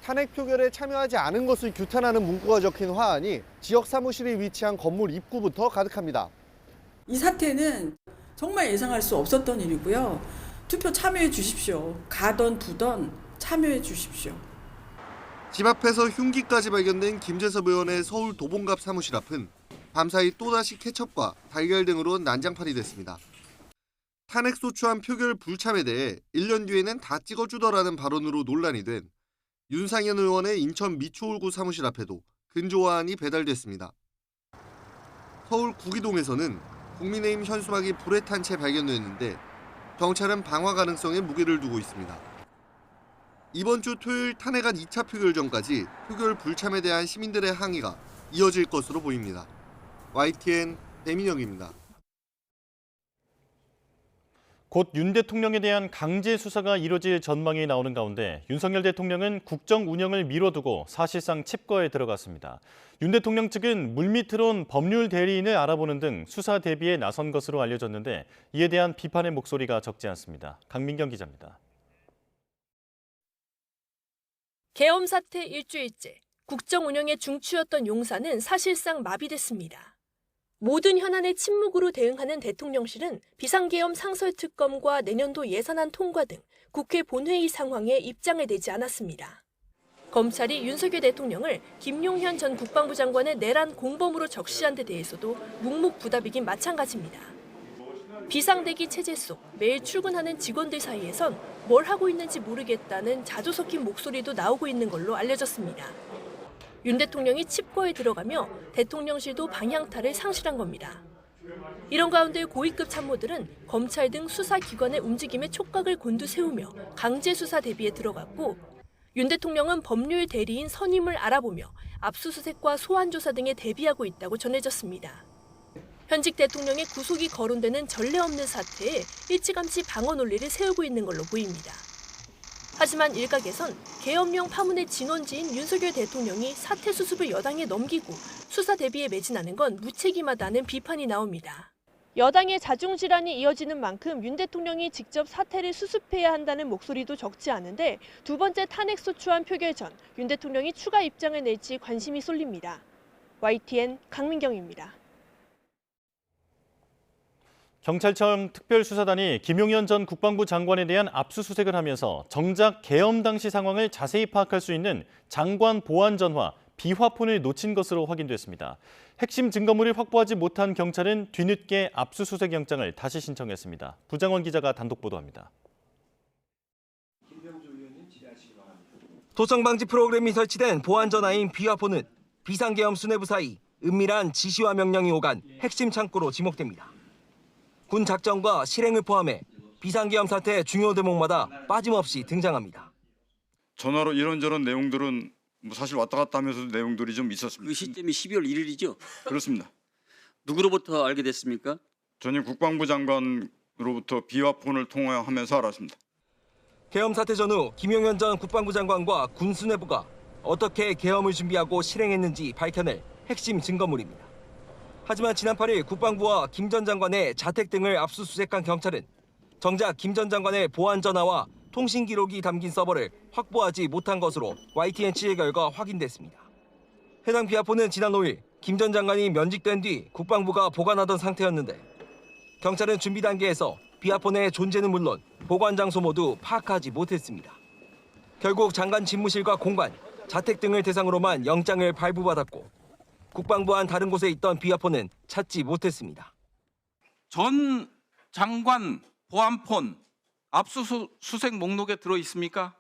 탄핵 표결에 참여하지 않은 것을 규탄하는 문구가 적힌 화환이 지역 사무실이 위치한 건물 입구부터 가득합니다. 이 사태는 정말 예상할 수 없었던 일이고요. 투표 참여해 주십시오. 가던 부던 참여해 주십시오. 집 앞에서 흉기까지 발견된 김재섭 의원의 서울 도봉갑 사무실 앞은 밤사이 또다시 케첩과 달걀 등으로 난장판이 됐습니다. 탄핵 소추안 표결 불참에 대해 1년 뒤에는 다 찍어주더라는 발언으로 논란이 된 윤상현 의원의 인천 미추홀구 사무실 앞에도 근조화환이 배달됐습니다. 서울 구기동에서는 국민의힘 현수막이 불에 탄 채 발견됐는데 경찰은 방화 가능성에 무게를 두고 있습니다. 이번 주 토요일 탄핵안 2차 표결 전까지 표결 불참에 대한 시민들의 항의가 이어질 것으로 보입니다. YTN 배민혁입니다. 곧 윤 대통령에 대한 강제 수사가 이뤄질 전망이 나오는 가운데 윤석열 대통령은 국정 운영을 미뤄두고 사실상 칩거에 들어갔습니다. 윤 대통령 측은 물밑으로 온 법률 대리인을 알아보는 등 수사 대비에 나선 것으로 알려졌는데 이에 대한 비판의 목소리가 적지 않습니다. 강민경 기자입니다. 계엄 사태 일주일째, 국정 운영의 중추였던 용사는 사실상 마비됐습니다. 모든 현안에 침묵으로 대응하는 대통령실은 비상계엄 상설특검과 내년도 예산안 통과 등 국회 본회의 상황에 입장을 내지 않았습니다. 검찰이 윤석열 대통령을 김용현 전 국방부 장관의 내란 공범으로 적시한 데 대해서도 묵묵부답이긴 마찬가지입니다. 비상대기 체제 속 매일 출근하는 직원들 사이에선 뭘 하고 있는지 모르겠다는 자주 섞인 목소리도 나오고 있는 걸로 알려졌습니다. 윤 대통령이 칩거에 들어가며 대통령실도 방향타를 상실한 겁니다. 이런 가운데 고위급 참모들은 검찰 등 수사기관의 움직임에 촉각을 곤두세우며 강제 수사 대비에 들어갔고 윤 대통령은 법률 대리인 선임을 알아보며 압수수색과 소환조사 등에 대비하고 있다고 전해졌습니다. 현직 대통령의 구속이 거론되는 전례 없는 사태에 일찌감치 방어 논리를 세우고 있는 걸로 보입니다. 하지만 일각에선 계엄령 파문의 진원지인 윤석열 대통령이 사태 수습을 여당에 넘기고 수사 대비에 매진하는 건 무책임하다는 비판이 나옵니다. 여당의 자중질환이 이어지는 만큼 윤 대통령이 직접 사태를 수습해야 한다는 목소리도 적지 않은데 두 번째 탄핵 소추안 표결 전 윤 대통령이 추가 입장을 낼지 관심이 쏠립니다. YTN 강민경입니다. 경찰청 특별수사단이 김용현 전 국방부 장관에 대한 압수수색을 하면서 정작 계엄 당시 상황을 자세히 파악할 수 있는 장관 보안 전화, 비화폰을 놓친 것으로 확인됐습니다. 핵심 증거물을 확보하지 못한 경찰은 뒤늦게 압수수색 영장을 다시 신청했습니다. 부장원 기자가 단독 보도합니다. 도청 방지 프로그램이 설치된 보안 전화인 비화폰은 비상계엄 수뇌부 사이 은밀한 지시와 명령이 오간 핵심 창구로 지목됩니다. 군 작전과 실행을 포함해 비상계엄 사태의 중요 대목마다 빠짐없이 등장합니다. 전화로 이런저런 내용들은 사실 왔다 갔다 하면서도 내용들이 좀 있었습니다. 그 시점이 12월 1일이죠? 그렇습니다. 누구로부터 알게 됐습니까? 전임 국방부 장관으로부터 비화폰을 통화하면서 알았습니다. 계엄 사태 전후 김용현 전 국방부 장관과 군 수뇌부가 어떻게 계엄을 준비하고 실행했는지 밝혀낼 핵심 증거물입니다. 하지만 지난 8일 국방부와 김 전 장관의 자택 등을 압수수색한 경찰은 정작 김 전 장관의 보안 전화와 통신 기록이 담긴 서버를 확보하지 못한 것으로 YTN 취재 결과 확인됐습니다. 해당 비화폰은 지난 5일 김 전 장관이 면직된 뒤 국방부가 보관하던 상태였는데 경찰은 준비 단계에서 비화폰의 존재는 물론 보관 장소 모두 파악하지 못했습니다. 결국 장관 집무실과 공간, 자택 등을 대상으로만 영장을 발부받았고 국방부 안 다른 곳에 있던 비화폰은 찾지 못했습니다. 전 장관 보안폰 압수수색 목록에 들어 있습니까?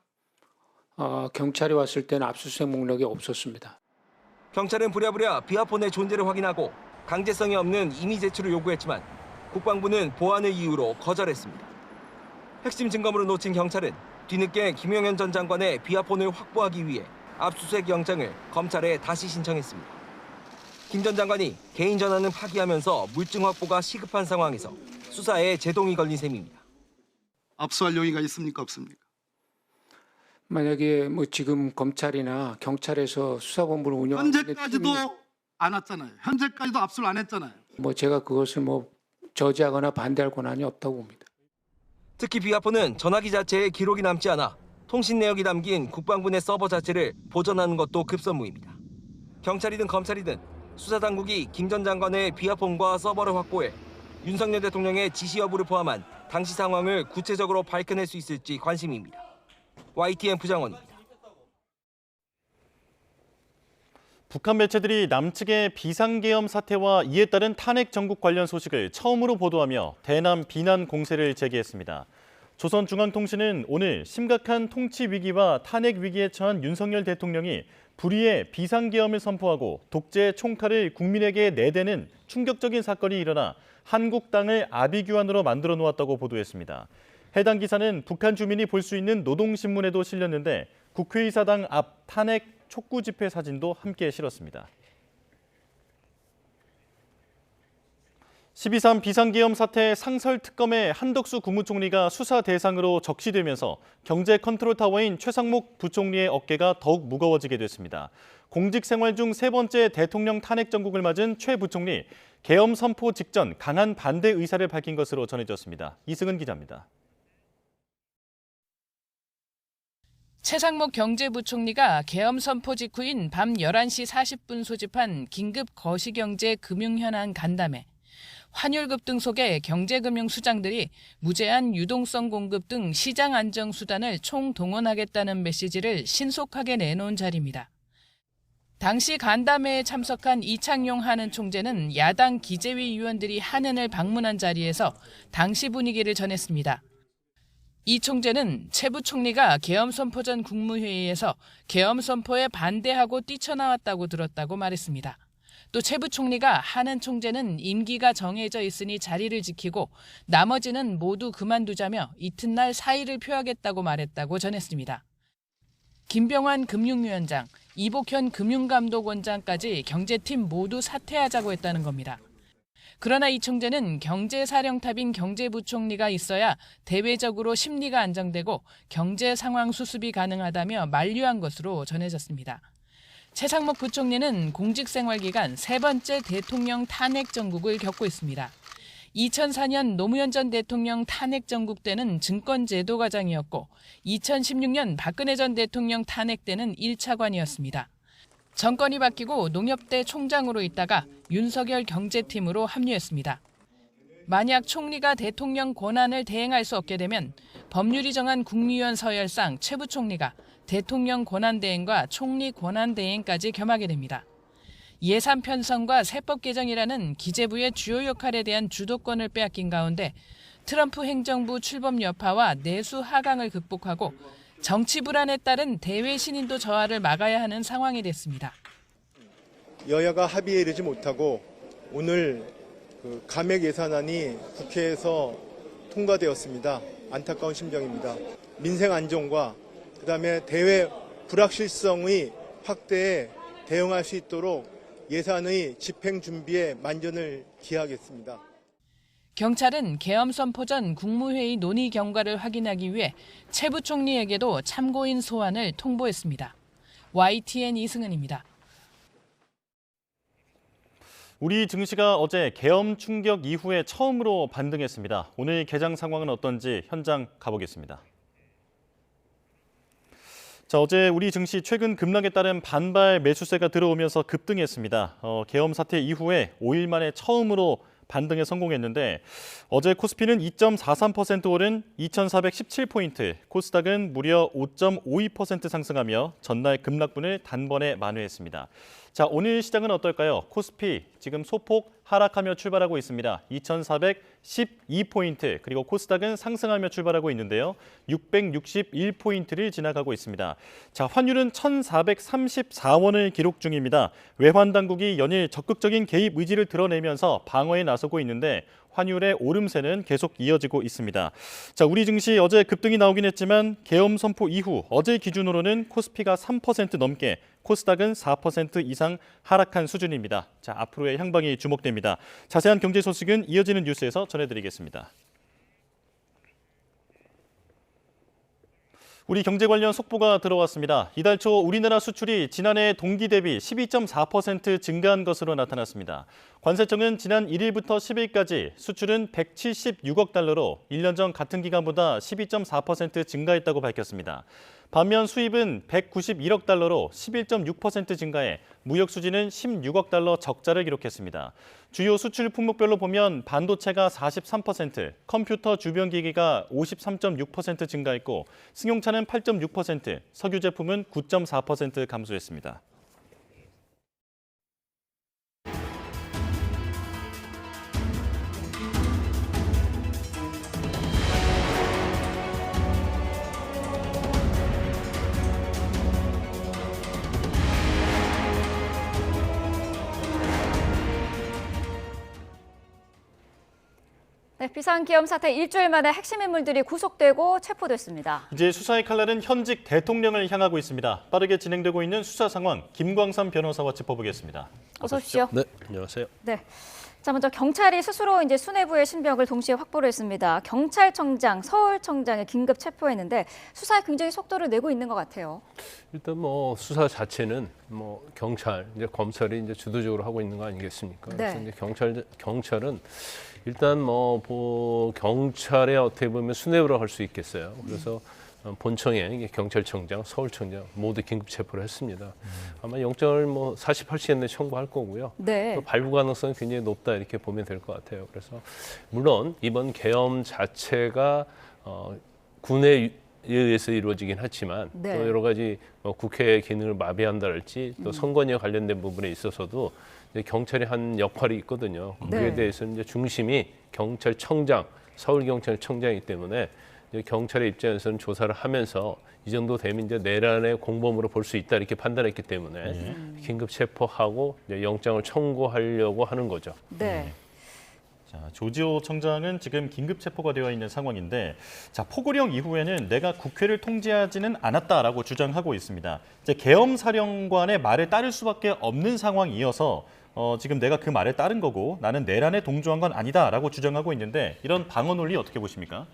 경찰이 왔을 때는 압수수색 목록이 없었습니다. 경찰은 부랴부랴 비화폰의 존재를 확인하고 강제성이 없는 임의 제출을 요구했지만 국방부는 보안을 이유로 거절했습니다. 핵심 증거물을 놓친 경찰은 뒤늦게 김용현 전 장관의 비화폰을 확보하기 위해 압수수색 영장을 검찰에 다시 신청했습니다. 김 전 장관이 개인 전화는 파기하면서 물증 확보가 시급한 상황에서 수사에 제동이 걸린 셈입니다. 압수할 용의가 있습니까, 없습니까? 만약에 지금 검찰이나 경찰에서 수사본부를 운영하는 현재까지도 안 왔잖아요. 현재까지도 압수를 안 했잖아요. 제가 그것을 저지하거나 반대할 권한이 없다고 봅니다. 특히 비화폰은 전화기 자체에 기록이 남지 않아 통신 내역이 담긴 국방부 내 서버 자체를 보존하는 것도 급선무입니다. 경찰이든 검찰이든 수사당국이 김 전 장관의 비화폰과 서버를 확보해 윤석열 대통령의 지시 여부를 포함한 당시 상황을 구체적으로 밝혀낼 수 있을지 관심입니다. YTN 부장원입니다. 북한 매체들이 남측의 비상계엄 사태와 이에 따른 탄핵 정국 관련 소식을 처음으로 보도하며 대남 비난 공세를 제기했습니다. 조선중앙통신은 오늘 심각한 통치 위기와 탄핵 위기에 처한 윤석열 대통령이 불의의 비상계엄을 선포하고 독재 총칼을 국민에게 내대는 충격적인 사건이 일어나 한국 땅을 아비규환으로 만들어 놓았다고 보도했습니다. 해당 기사는 북한 주민이 볼 수 있는 노동신문에도 실렸는데 국회의사당 앞 탄핵 촉구 집회 사진도 함께 실었습니다. 12.3 비상계엄 사태 상설특검의 한덕수 국무총리가 수사 대상으로 적시되면서 경제컨트롤타워인 최상목 부총리의 어깨가 더욱 무거워지게 됐습니다. 공직생활 중 세 번째 대통령 탄핵 정국을 맞은 최 부총리, 계엄 선포 직전 강한 반대 의사를 밝힌 것으로 전해졌습니다. 이승은 기자입니다. 최상목 경제부총리가 계엄 선포 직후인 밤 11시 40분 소집한 긴급 거시경제 금융현안 간담회. 환율급 등 속에 경제금융수장들이 무제한 유동성 공급 등 시장 안정 수단을 총동원하겠다는 메시지를 신속하게 내놓은 자리입니다. 당시 간담회에 참석한 이창용 한은 총재는 야당 기재위 위원들이 한은을 방문한 자리에서 당시 분위기를 전했습니다. 이 총재는 최 부총리가 계엄 선포 전 국무회의에서 계엄 선포에 반대하고 뛰쳐나왔다고 들었다고 말했습니다. 또 최 부총리가 한은 총재는 임기가 정해져 있으니 자리를 지키고 나머지는 모두 그만두자며 이튿날 사의를 표하겠다고 말했다고 전했습니다. 김병환 금융위원장, 이복현 금융감독원장까지 경제팀 모두 사퇴하자고 했다는 겁니다. 그러나 이 총재는 경제사령탑인 경제부총리가 있어야 대외적으로 심리가 안정되고 경제 상황 수습이 가능하다며 만류한 것으로 전해졌습니다. 최상목 부총리는 공직생활 기간 세 번째 대통령 탄핵 정국을 겪고 있습니다. 2004년 노무현 전 대통령 탄핵 정국 때는 증권제도 과장이었고 2016년 박근혜 전 대통령 탄핵 때는 1차관이었습니다. 정권이 바뀌고 농협대 총장으로 있다가 윤석열 경제팀으로 합류했습니다. 만약 총리가 대통령 권한을 대행할 수 없게 되면 법률이 정한 국무위원 서열상 최 부총리가 대통령 권한 대행과 총리 권한 대행까지 겸하게 됩니다. 예산 편성과 세법 개정이라는 기재부의 주요 역할에 대한 주도권을 빼앗긴 가운데 트럼프 행정부 출범 여파와 내수 하강을 극복하고 정치 불안에 따른 대외 신인도 저하를 막아야 하는 상황이 됐습니다. 여야가 합의에 이르지 못하고 오늘 감액 예산안이 국회에서 통과되었습니다. 안타까운 심정입니다. 민생 안정과 그다음에 대외 불확실성의 확대에 대응할 수 있도록 예산의 집행 준비에 만전을 기하겠습니다. 경찰은 계엄 선포 전 국무회의 논의 경과를 확인하기 위해 최 부총리에게도 참고인 소환을 통보했습니다. YTN 이승은입니다. 우리 증시가 어제 계엄 충격 이후에 처음으로 반등했습니다. 오늘 개장 상황은 어떤지 현장 가보겠습니다. 자, 어제 우리 증시 최근 급락에 따른 반발 매수세가 들어오면서 급등했습니다. 계엄 사태 이후에 5일 만에 처음으로 반등에 성공했는데 어제 코스피는 2.43% 오른 2,417포인트, 코스닥은 무려 5.52% 상승하며 전날 급락분을 단번에 만회했습니다. 자, 오늘 시장은 어떨까요? 코스피 지금 소폭 하락하며 출발하고 있습니다. 2,412포인트, 그리고 코스닥은 상승하며 출발하고 있는데요. 661포인트를 지나가고 있습니다. 자, 환율은 1,434원을 기록 중입니다. 외환 당국이 연일 적극적인 개입 의지를 드러내면서 방어에 나서고 있는데 환율의 오름세는 계속 이어지고 있습니다. 자, 우리 증시 어제 급등이 나오긴 했지만 계엄 선포 이후 어제 기준으로는 코스피가 3% 넘게, 코스닥은 4% 이상 하락한 수준입니다. 자, 앞으로의 향방이 주목됩니다. 자세한 경제 소식은 이어지는 뉴스에서 전해드리겠습니다. 우리 경제 관련 속보가 들어왔습니다. 이달 초 우리나라 수출이 지난해 동기 대비 12.4% 증가한 것으로 나타났습니다. 관세청은 지난 1일부터 10일까지 수출은 176억 달러로 1년 전 같은 기간보다 12.4% 증가했다고 밝혔습니다. 반면 수입은 191억 달러로 11.6% 증가해 무역 수지는 16억 달러 적자를 기록했습니다. 주요 수출 품목별로 보면 반도체가 43%, 컴퓨터 주변기기가 53.6% 증가했고 승용차는 8.6%, 석유 제품은 9.4% 감소했습니다. 네, 비상계엄 사태 일주일 만에 핵심 인물들이 구속되고 체포됐습니다. 이제 수사의 칼날은 현직 대통령을 향하고 있습니다. 빠르게 진행되고 있는 수사 상황, 김광삼 변호사와 짚어보겠습니다. 어서 오십시오. 네, 안녕하세요. 네. 자, 먼저 경찰이 스스로 이제 수뇌부의 신병을 동시에 확보를 했습니다. 경찰청장, 서울청장에 긴급 체포했는데 수사에 굉장히 속도를 내고 있는 것 같아요. 일단 뭐 수사 자체는 뭐 경찰, 이제 검찰이 이제 주도적으로 하고 있는 거 아니겠습니까? 네. 그래서 이제 경찰은 일단 뭐 경찰에 어떻게 보면 수뇌부로 할 수 있겠어요. 그래서 본청에 경찰청장, 서울청장 모두 긴급 체포를 했습니다. 아마 영장을 뭐 48시간 내에 청구할 거고요. 네. 또 발부 가능성이 굉장히 높다 이렇게 보면 될 것 같아요. 그래서 물론 이번 계엄 자체가 군에 의해서 이루어지긴 하지만 네. 또 여러 가지 국회의 기능을 마비한다랄지 또 선관위와 관련된 부분에 있어서도 이제 경찰이 한 역할이 있거든요. 그에 네. 대해서는 이제 중심이 경찰청장, 서울경찰청장이기 때문에 이제 경찰의 입장에서는 조사를 하면서 이 정도 되면 이제 내란의 공범으로 볼 수 있다 이렇게 판단했기 때문에 긴급 체포하고 이제 영장을 청구하려고 하는 거죠. 네. 자, 조지호 청장은 지금 긴급 체포가 되어 있는 상황인데, 자, 포고령 이후에는 내가 국회를 통제하지는 않았다라고 주장하고 있습니다. 이제 계엄 사령관의 말에 따를 수밖에 없는 상황이어서 지금 내가 그 말에 따른 거고 나는 내란에 동조한 건 아니다라고 주장하고 있는데 이런 방어 논리 어떻게 보십니까?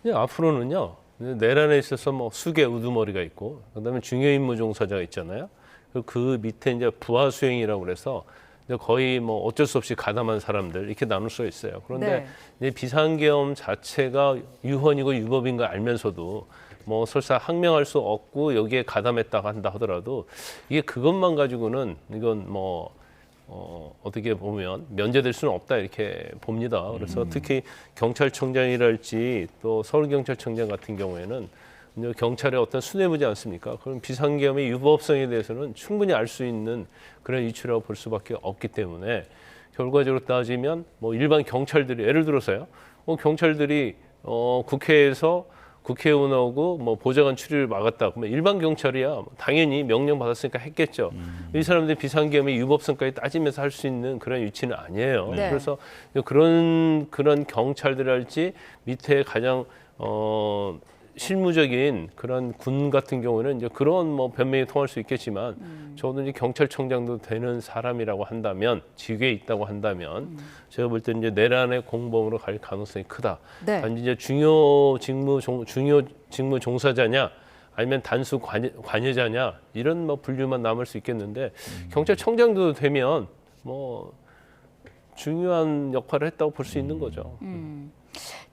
네, 앞으로는요. 내란에 있어서 뭐 수계 우두머리가 있고 그다음에 중요임무 종사자가 있잖아요. 그 밑에 이제 부하 수행이라고 그래서 거의 뭐 어쩔 수 없이 가담한 사람들 이렇게 나눌 수 있어요. 그런데 이제 비상계엄 자체가 유헌이고 유법인 걸 알면서도 뭐 설사 항명할 수 없고 여기에 가담했다고 한다 하더라도 이게 그것만 가지고는 이건 뭐 어떻게 보면 면제될 수는 없다 이렇게 봅니다. 그래서 특히 경찰청장이랄지 또 서울경찰청장 같은 경우에는 이제 경찰의 어떤 수뇌부지 않습니까? 그럼 비상계엄의 유법성에 대해서는 충분히 알 수 있는 그런 이슈라고 볼 수밖에 없기 때문에 결과적으로 따지면 뭐 일반 경찰들이 예를 들어서요, 경찰들이 국회에서 국회의원하고 뭐 보좌관 출입을 막았다. 그러면 일반 경찰이야 당연히 명령 받았으니까 했겠죠. 이 사람들이 비상계엄의 유법성까지 따지면서 할 수 있는 그런 위치는 아니에요. 네. 그래서 그런 경찰들할지 밑에 가장 실무적인 그런 군 같은 경우는 이제 그런 뭐 변명이 통할 수 있겠지만 저도 이제 경찰청장도 되는 사람이라고 한다면 직위에 있다고 한다면 제가 볼 때 이제 내란의 공범으로 갈 가능성이 크다. 네. 단지 이제 중요 직무 종사자냐 아니면 단수 관여자냐 이런 뭐 분류만 남을 수 있겠는데 경찰청장도 되면 뭐 중요한 역할을 했다고 볼 수 있는 거죠.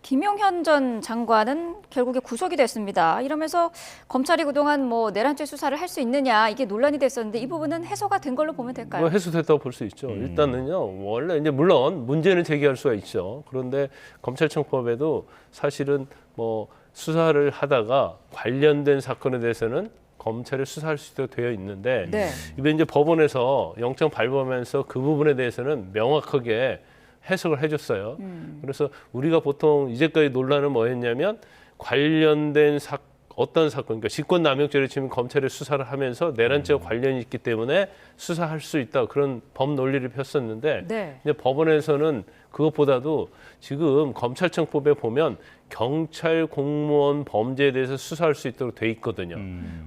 김용현 전 장관은 결국에 구속이 됐습니다. 이러면서 검찰이 그동안 뭐 내란죄 수사를 할 수 있느냐 이게 논란이 됐었는데 이 부분은 해소가 된 걸로 보면 될까요? 뭐 해소됐다고 볼 수 있죠. 일단은요, 원래 이제 물론 문제는 제기할 수가 있죠. 그런데 검찰청법에도 사실은 뭐 수사를 하다가 관련된 사건에 대해서는 검찰이 수사할 수 있도록 되어 있는데 네. 이번 이제 법원에서 영장 발부하면서 그 부분에 대해서는 명확하게 해석을 해줬어요. 그래서 우리가 보통 이제까지 논란은 뭐였냐면 관련된 어떤 사건, 그러니까 직권남용죄를 치면 검찰이 수사를 하면서 내란죄와 관련이 있기 때문에 수사할 수 있다 그런 법 논리를 폈었는데 네. 이제 법원에서는 그것보다도 지금 검찰청법에 보면 경찰 공무원 범죄에 대해서 수사할 수 있도록 돼 있거든요.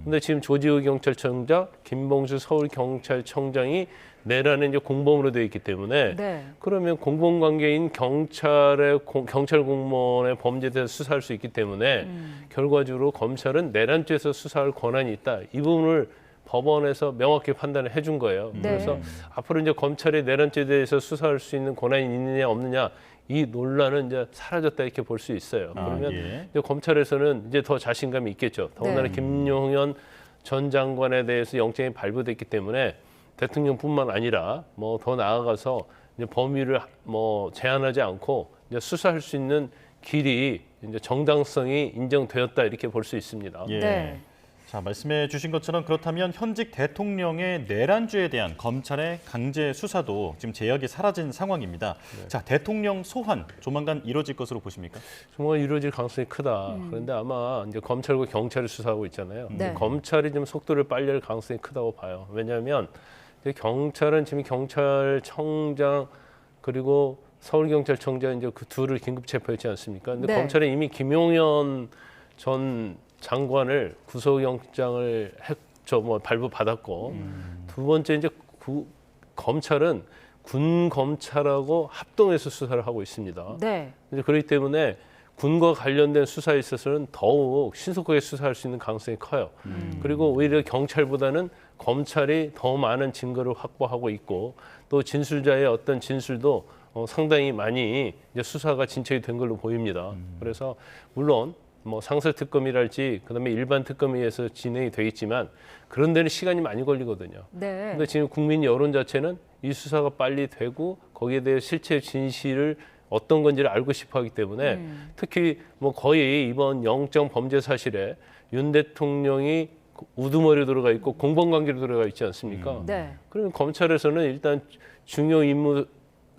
근데 지금 조지우 경찰청장, 김봉수 서울경찰청장이 내란에 이제 공범으로 되어 있기 때문에 네. 그러면 공범관계인 경찰 공무원의 범죄에 대해서 수사할 수 있기 때문에 결과적으로 검찰은 내란죄에서 수사할 권한이 있다. 이 부분을 법원에서 명확히 판단을 해준 거예요. 네. 그래서 앞으로 이제 검찰이 내란죄에 대해서 수사할 수 있는 권한이 있느냐 없느냐 이 논란은 이제 사라졌다 이렇게 볼 수 있어요. 그러면 이제 검찰에서는 이제 더 자신감이 있겠죠. 더군다나 네. 김용현 전 장관에 대해서 영장이 발부됐기 때문에 대통령뿐만 아니라 뭐 더 나아가서 이제 범위를 뭐 제한하지 않고 이제 수사할 수 있는 길이 이제 정당성이 인정되었다 이렇게 볼 수 있습니다. 예. 네. 자, 말씀해 주신 것처럼 그렇다면 현직 대통령의 내란죄에 대한 검찰의 강제 수사도 지금 제약이 사라진 상황입니다. 자, 대통령 소환 조만간 이루어질 것으로 보십니까? 정말 이루어질 가능성이 크다. 그런데 아마 이제 검찰과 경찰이 수사하고 있잖아요. 네. 검찰이 좀 속도를 빨리 할 가능성이 크다고 봐요. 왜냐하면 이제 경찰은 지금 경찰청장 그리고 서울경찰청장 이제 그 둘을 긴급 체포했지 않습니까? 근데 네. 검찰은 이미 김용현 전 장관을 구속영장을 발부받았고 두 번째 이제 검찰은 군 검찰하고 합동해서 수사를 하고 있습니다. 네. 이제 그렇기 때문에 군과 관련된 수사에 있어서는 더욱 신속하게 수사할 수 있는 가능성이 커요. 그리고 오히려 경찰보다는 검찰이 더 많은 증거를 확보하고 있고 또 진술자의 어떤 진술도 상당히 많이 이제 수사가 진척이 된 걸로 보입니다. 그래서 물론 뭐 상설 특검이랄지 그다음에 일반 특검에 의해서 진행이 되겠지만 그런 데는 시간이 많이 걸리거든요. 네. 근데 지금 국민 여론 자체는 이 수사가 빨리 되고 거기에 대해 실체 진실을 어떤 건지를 알고 싶어 하기 때문에 특히 뭐 거의 이번 영장 범죄 사실에 윤 대통령이 우두머리로 들어가 있고 공범관계로 들어가 있지 않습니까? 네. 그러면 검찰에서는 일단 중요 임무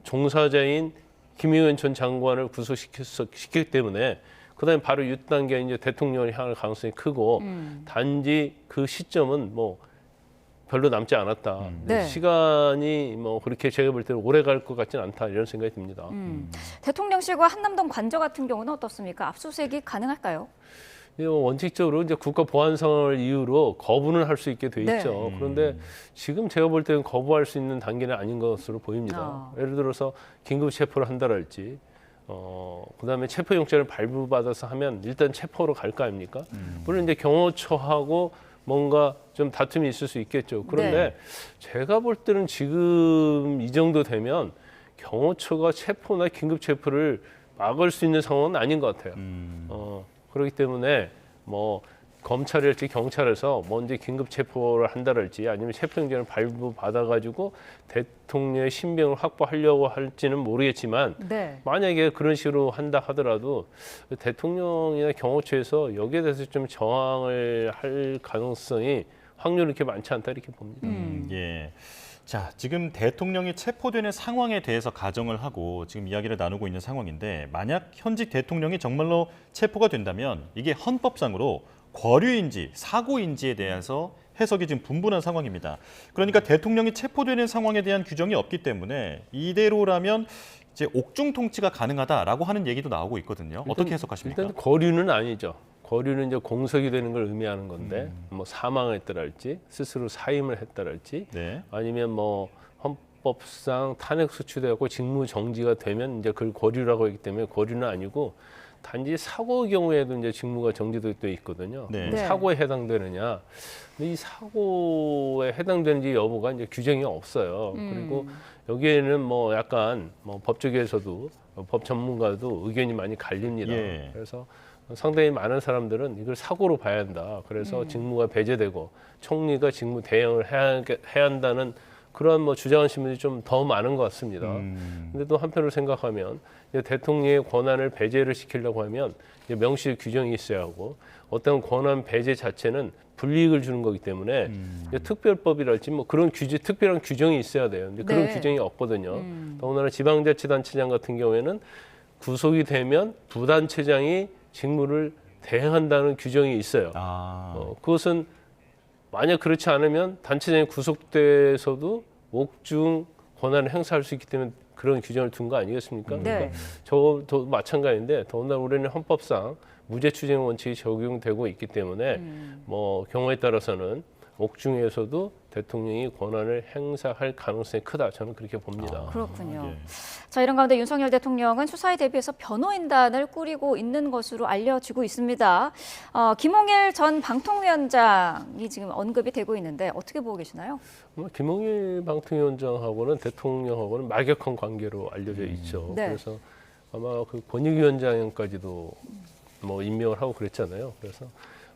종사자인 김용현 전 장관을 구속시켰기 때문에 그다음에 바로 6단계 이제 대통령을 향할 가능성이 크고 단지 그 시점은 뭐 별로 남지 않았다. 네. 시간이 뭐 그렇게 제가 볼 때는 오래 갈 것 같지는 않다 이런 생각이 듭니다. 대통령실과 한남동 관저 같은 경우는 어떻습니까? 압수수색이 가능할까요? 원칙적으로 이제 국가 보안 상황을 이유로 거부는 할 수 있게 돼 있죠. 네. 그런데 지금 제가 볼 때는 거부할 수 있는 단계는 아닌 것으로 보입니다. 예를 들어서 긴급 체포를 한다랄지, 그다음에 체포영장을 발부받아서 하면 일단 체포로 갈 거 아닙니까? 물론 이제 경호처하고 뭔가 좀 다툼이 있을 수 있겠죠. 그런데 네. 제가 볼 때는 지금 이 정도 되면 경호처가 체포나 긴급 체포를 막을 수 있는 상황은 아닌 것 같아요. 그렇기 때문에 뭐 검찰일지 경찰에서 먼저 긴급 체포를 한다랄지 아니면 체포영장을 발부받아가지고 대통령의 신병을 확보하려고 할지는 모르겠지만 네. 만약에 그런 식으로 한다 하더라도 대통령이나 경호처에서 여기에 대해서 좀 저항을 할 가능성이 확률이 이렇게 많지 않다 이렇게 봅니다. 예. 자, 지금 대통령이 체포되는 상황에 대해서 가정을 하고 지금 이야기를 나누고 있는 상황인데 만약 현직 대통령이 정말로 체포가 된다면 이게 헌법상으로 권유인지 사고인지에 대해서 해석이 지금 분분한 상황입니다. 그러니까 대통령이 체포되는 상황에 대한 규정이 없기 때문에 이대로라면 이제 옥중 통치가 가능하다라고 하는 얘기도 나오고 있거든요. 어떻게 해석하십니까? 일단 거류는 아니죠. 거류는 이제 공석이 되는 걸 의미하는 건데 뭐 사망을 했다랄지 스스로 사임을 했다랄지 네. 아니면 뭐 헌법상 탄핵 소추되고 직무 정지가 되면 이제 그걸 거류라고 하기 때문에 거류는 아니고 단지 사고의 경우에도 이제 직무가 정지돼 있거든요. 네. 뭐 사고에 해당되느냐? 근데 이 사고에 해당되는지 여부가 이제 규정이 없어요. 그리고 여기에는 뭐 약간 뭐 법조계에서도 법 전문가도 의견이 많이 갈립니다. 예. 그래서 상당히 많은 사람들은 이걸 사고로 봐야 한다. 그래서 직무가 배제되고 총리가 직무 대행을 해야 한다는 그런 뭐 주장하시는 분들이 좀 더 많은 것 같습니다. 근데 또 한편으로 생각하면 이제 대통령의 권한을 배제를 시키려고 하면 이제 명시 규정이 있어야 하고 어떤 권한 배제 자체는 불이익을 주는 거기 때문에 이제 특별법이랄지 뭐 그런 특별한 규정이 있어야 돼요. 근데 그런 네. 규정이 없거든요. 더군다나 지방자치단체장 같은 경우에는 구속이 되면 부단체장이 직무를 대행한다는 규정이 있어요. 그것은 만약 그렇지 않으면 단체장이 구속돼서도 옥중 권한을 행사할 수 있기 때문에 그런 규정을 둔 거 아니겠습니까? 네. 그러니까 저도 마찬가지인데 더군다나 우리는 헌법상 무죄 추정 원칙이 적용되고 있기 때문에 뭐 경우에 따라서는 옥중에서도 대통령이 권한을 행사할 가능성이 크다. 저는 그렇게 봅니다. 그렇군요. 예. 자, 이런 가운데 윤석열 대통령은 수사에 대비해서 변호인단을 꾸리고 있는 것으로 알려지고 있습니다. 김홍일 전 방통위원장이 지금 언급이 되고 있는데 어떻게 보고 계시나요? 김홍일 방통위원장하고는 대통령하고는 막역한 관계로 알려져 있죠. 네. 그래서 아마 그 권익위원장까지도 뭐 임명을 하고 그랬잖아요. 그래서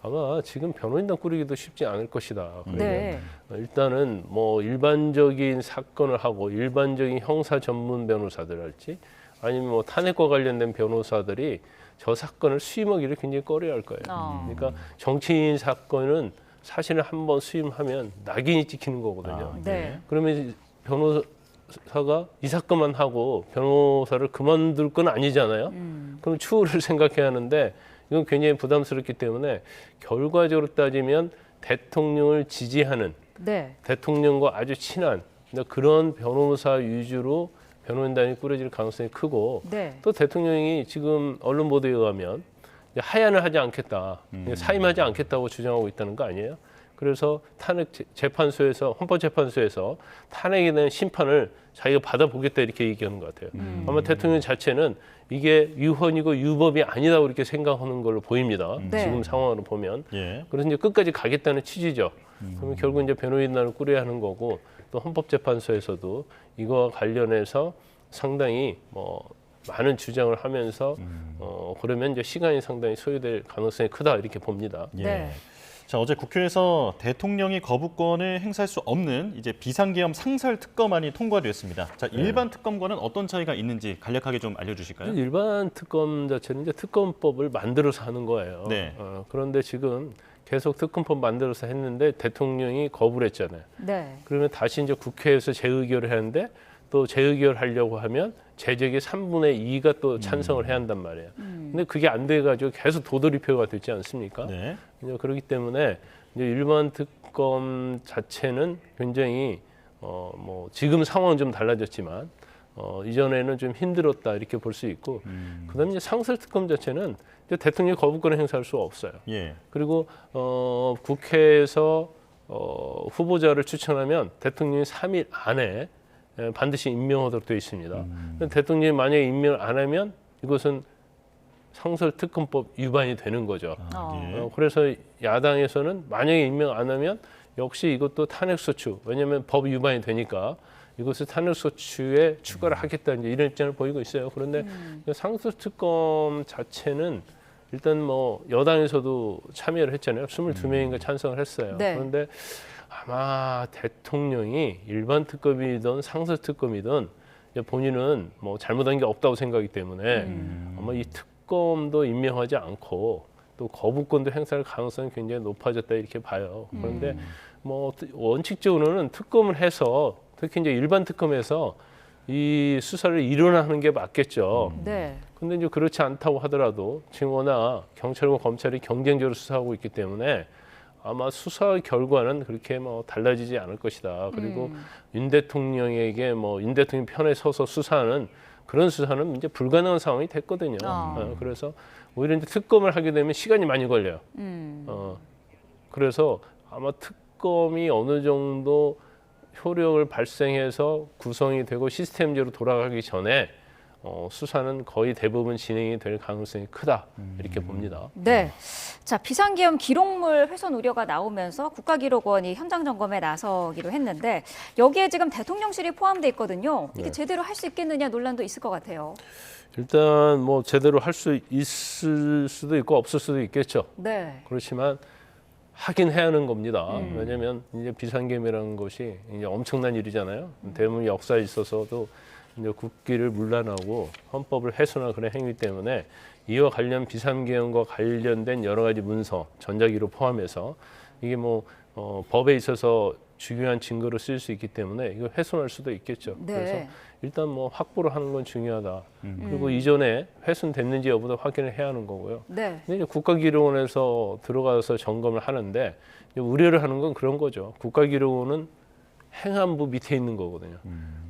아마 지금 변호인단 꾸리기도 쉽지 않을 것이다. 네. 일단은 뭐 일반적인 사건을 하고 일반적인 형사 전문 변호사들 할지 아니면 뭐 탄핵과 관련된 변호사들이 저 사건을 수임하기를 굉장히 꺼려할 거예요. 그러니까 정치인 사건은 사실은 한번 수임하면 낙인이 찍히는 거거든요. 네. 그러면 이제 변호사가 이 사건만 하고 변호사를 그만둘 건 아니잖아요. 그럼 추후를 생각해야 하는데 이건 굉장히 부담스럽기 때문에 결과적으로 따지면 대통령을 지지하는 네. 대통령과 아주 친한 그런 변호사 위주로 변호인단이 꾸려질 가능성이 크고 네. 또 대통령이 지금 언론 보도에 의하면 하야는 하지 않겠다, 사임하지 않겠다고 주장하고 있다는 거 아니에요? 그래서 탄핵 재판소에서 헌법재판소에서 탄핵에 대한 심판을 자기가 받아보겠다 이렇게 얘기하는 것 같아요. 아마 대통령 자체는 이게 유헌이고 유법이 아니다고 이렇게 생각하는 걸로 보입니다. 네. 지금 상황으로 보면. 예. 그래서 이제 끝까지 가겠다는 취지죠. 그러면 결국 이제 변호인단을 꾸려야 하는 거고 또 헌법재판소에서도 이거와 관련해서 상당히 뭐 많은 주장을 하면서 그러면 이제 시간이 상당히 소요될 가능성이 크다 이렇게 봅니다. 예. 네. 자, 어제 국회에서 대통령이 거부권을 행사할 수 없는 이제 비상계엄 상설 특검안이 통과됐습니다. 자, 일반 특검과는 어떤 차이가 있는지 간략하게 좀 알려주실까요? 일반 특검 자체는 이제 특검법을 만들어서 하는 거예요. 네. 그런데 지금 계속 특검법 만들어서 했는데 대통령이 거부를 했잖아요. 네. 그러면 다시 이제 국회에서 재의결을 하는데 또 재의결하려고 하면 재적의 3분의 2가 또 찬성을 해야 한단 말이에요. 근데 그게 안 돼가지고 계속 도돌이표가 되지 않습니까? 네. 그렇기 때문에 이제 일반 특검 자체는 굉장히 뭐 지금 상황은 좀 달라졌지만 이전에는 좀 힘들었다 이렇게 볼 수 있고 그다음에 이제 상설 특검 자체는 이제 대통령이 거부권을 행사할 수가 없어요. 예. 그리고 국회에서 후보자를 추천하면 대통령이 3일 안에 반드시 임명하도록 되어 있습니다. 대통령이 만약에 임명을 안 하면 이것은 상설 특검법 위반이 되는 거죠. 예. 그래서 야당에서는 만약에 임명 안 하면 역시 이것도 탄핵소추, 왜냐하면 법 위반이 되니까 이것을 탄핵소추에 추가를 하겠다 이제 이런 입장을 보이고 있어요. 그런데 상설 특검 자체는 일단 뭐 여당에서도 참여를 했잖아요. 22명인가 찬성을 했어요. 네. 그런데 아마 대통령이 일반 특검이든 상설 특검이든 본인은 뭐 잘못한 게 없다고 생각하기 때문에 아마 이 특검도 임명하지 않고 또 거부권도 행사할 가능성이 굉장히 높아졌다 이렇게 봐요. 그런데 뭐 원칙적으로는 특검을 해서 특히 이제 일반 특검에서 이 수사를 일원하는 게 맞겠죠. 네. 근데 이제 그렇지 않다고 하더라도 지금 워낙 경찰과 검찰이 경쟁적으로 수사하고 있기 때문에 아마 수사 결과는 그렇게 뭐 달라지지 않을 것이다. 그리고 윤 대통령에게 뭐 윤 대통령 편에 서서 수사하는 그런 수사는 이제 불가능한 상황이 됐거든요. 그래서 오히려 이제 특검을 하게 되면 시간이 많이 걸려요. 그래서 아마 특검이 어느 정도 효력을 발생해서 구성이 되고 시스템적으로 돌아가기 전에 수사는 거의 대부분 진행이 될 가능성이 크다 이렇게 봅니다. 네. 자, 비상계엄 기록물 훼손 우려가 나오면서 국가기록원이 현장 점검에 나서기로 했는데 여기에 지금 대통령실이 포함돼 있거든요. 이게 네. 제대로 할 수 있겠느냐 논란도 있을 것 같아요. 일단 뭐 제대로 할 수 있을 수도 있고 없을 수도 있겠죠. 네. 그렇지만 하긴 해야 하는 겁니다. 왜냐하면 이제 비상계엄이라는 것이 이제 엄청난 일이잖아요. 대부분 역사에 있어서도 이제 국기를 문란하고 헌법을 훼손한 그런 행위 때문에 이와 관련 비상계엄과 관련된 여러 가지 문서, 전자기록 포함해서 이게 뭐 법에 있어서 중요한 증거로 쓰일 수 있기 때문에 이거 훼손할 수도 있겠죠. 네. 그래서 일단 뭐 확보를 하는 건 중요하다. 그리고 이전에 훼손됐는지 여부도 확인을 해야 하는 거고요. 네. 근데 이제 국가기록원에서 들어가서 점검을 하는데 이제 우려를 하는 건 그런 거죠. 국가기록원은 행안부 밑에 있는 거거든요.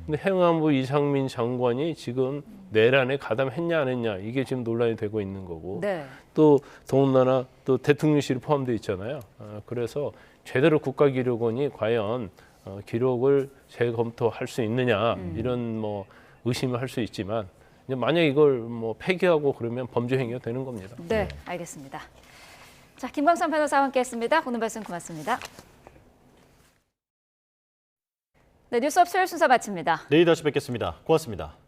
근데 행안부 이상민 장관이 지금 내란에 가담했냐 안 했냐 이게 지금 논란이 되고 있는 거고 네. 또 더군다나 또 대통령실이 포함되어 있잖아요. 그래서 제대로 국가기록원이 과연 기록을 재검토할 수 있느냐 이런 뭐 의심을 할 수 있지만 만약 이걸 뭐 폐기하고 그러면 범죄 행위가 되는 겁니다. 네, 알겠습니다. 자, 김광선 변호사와 함께했습니다. 오늘 말씀 고맙습니다. 네, 뉴스업 수요일 순서 마칩니다. 내일 다시 뵙겠습니다. 고맙습니다.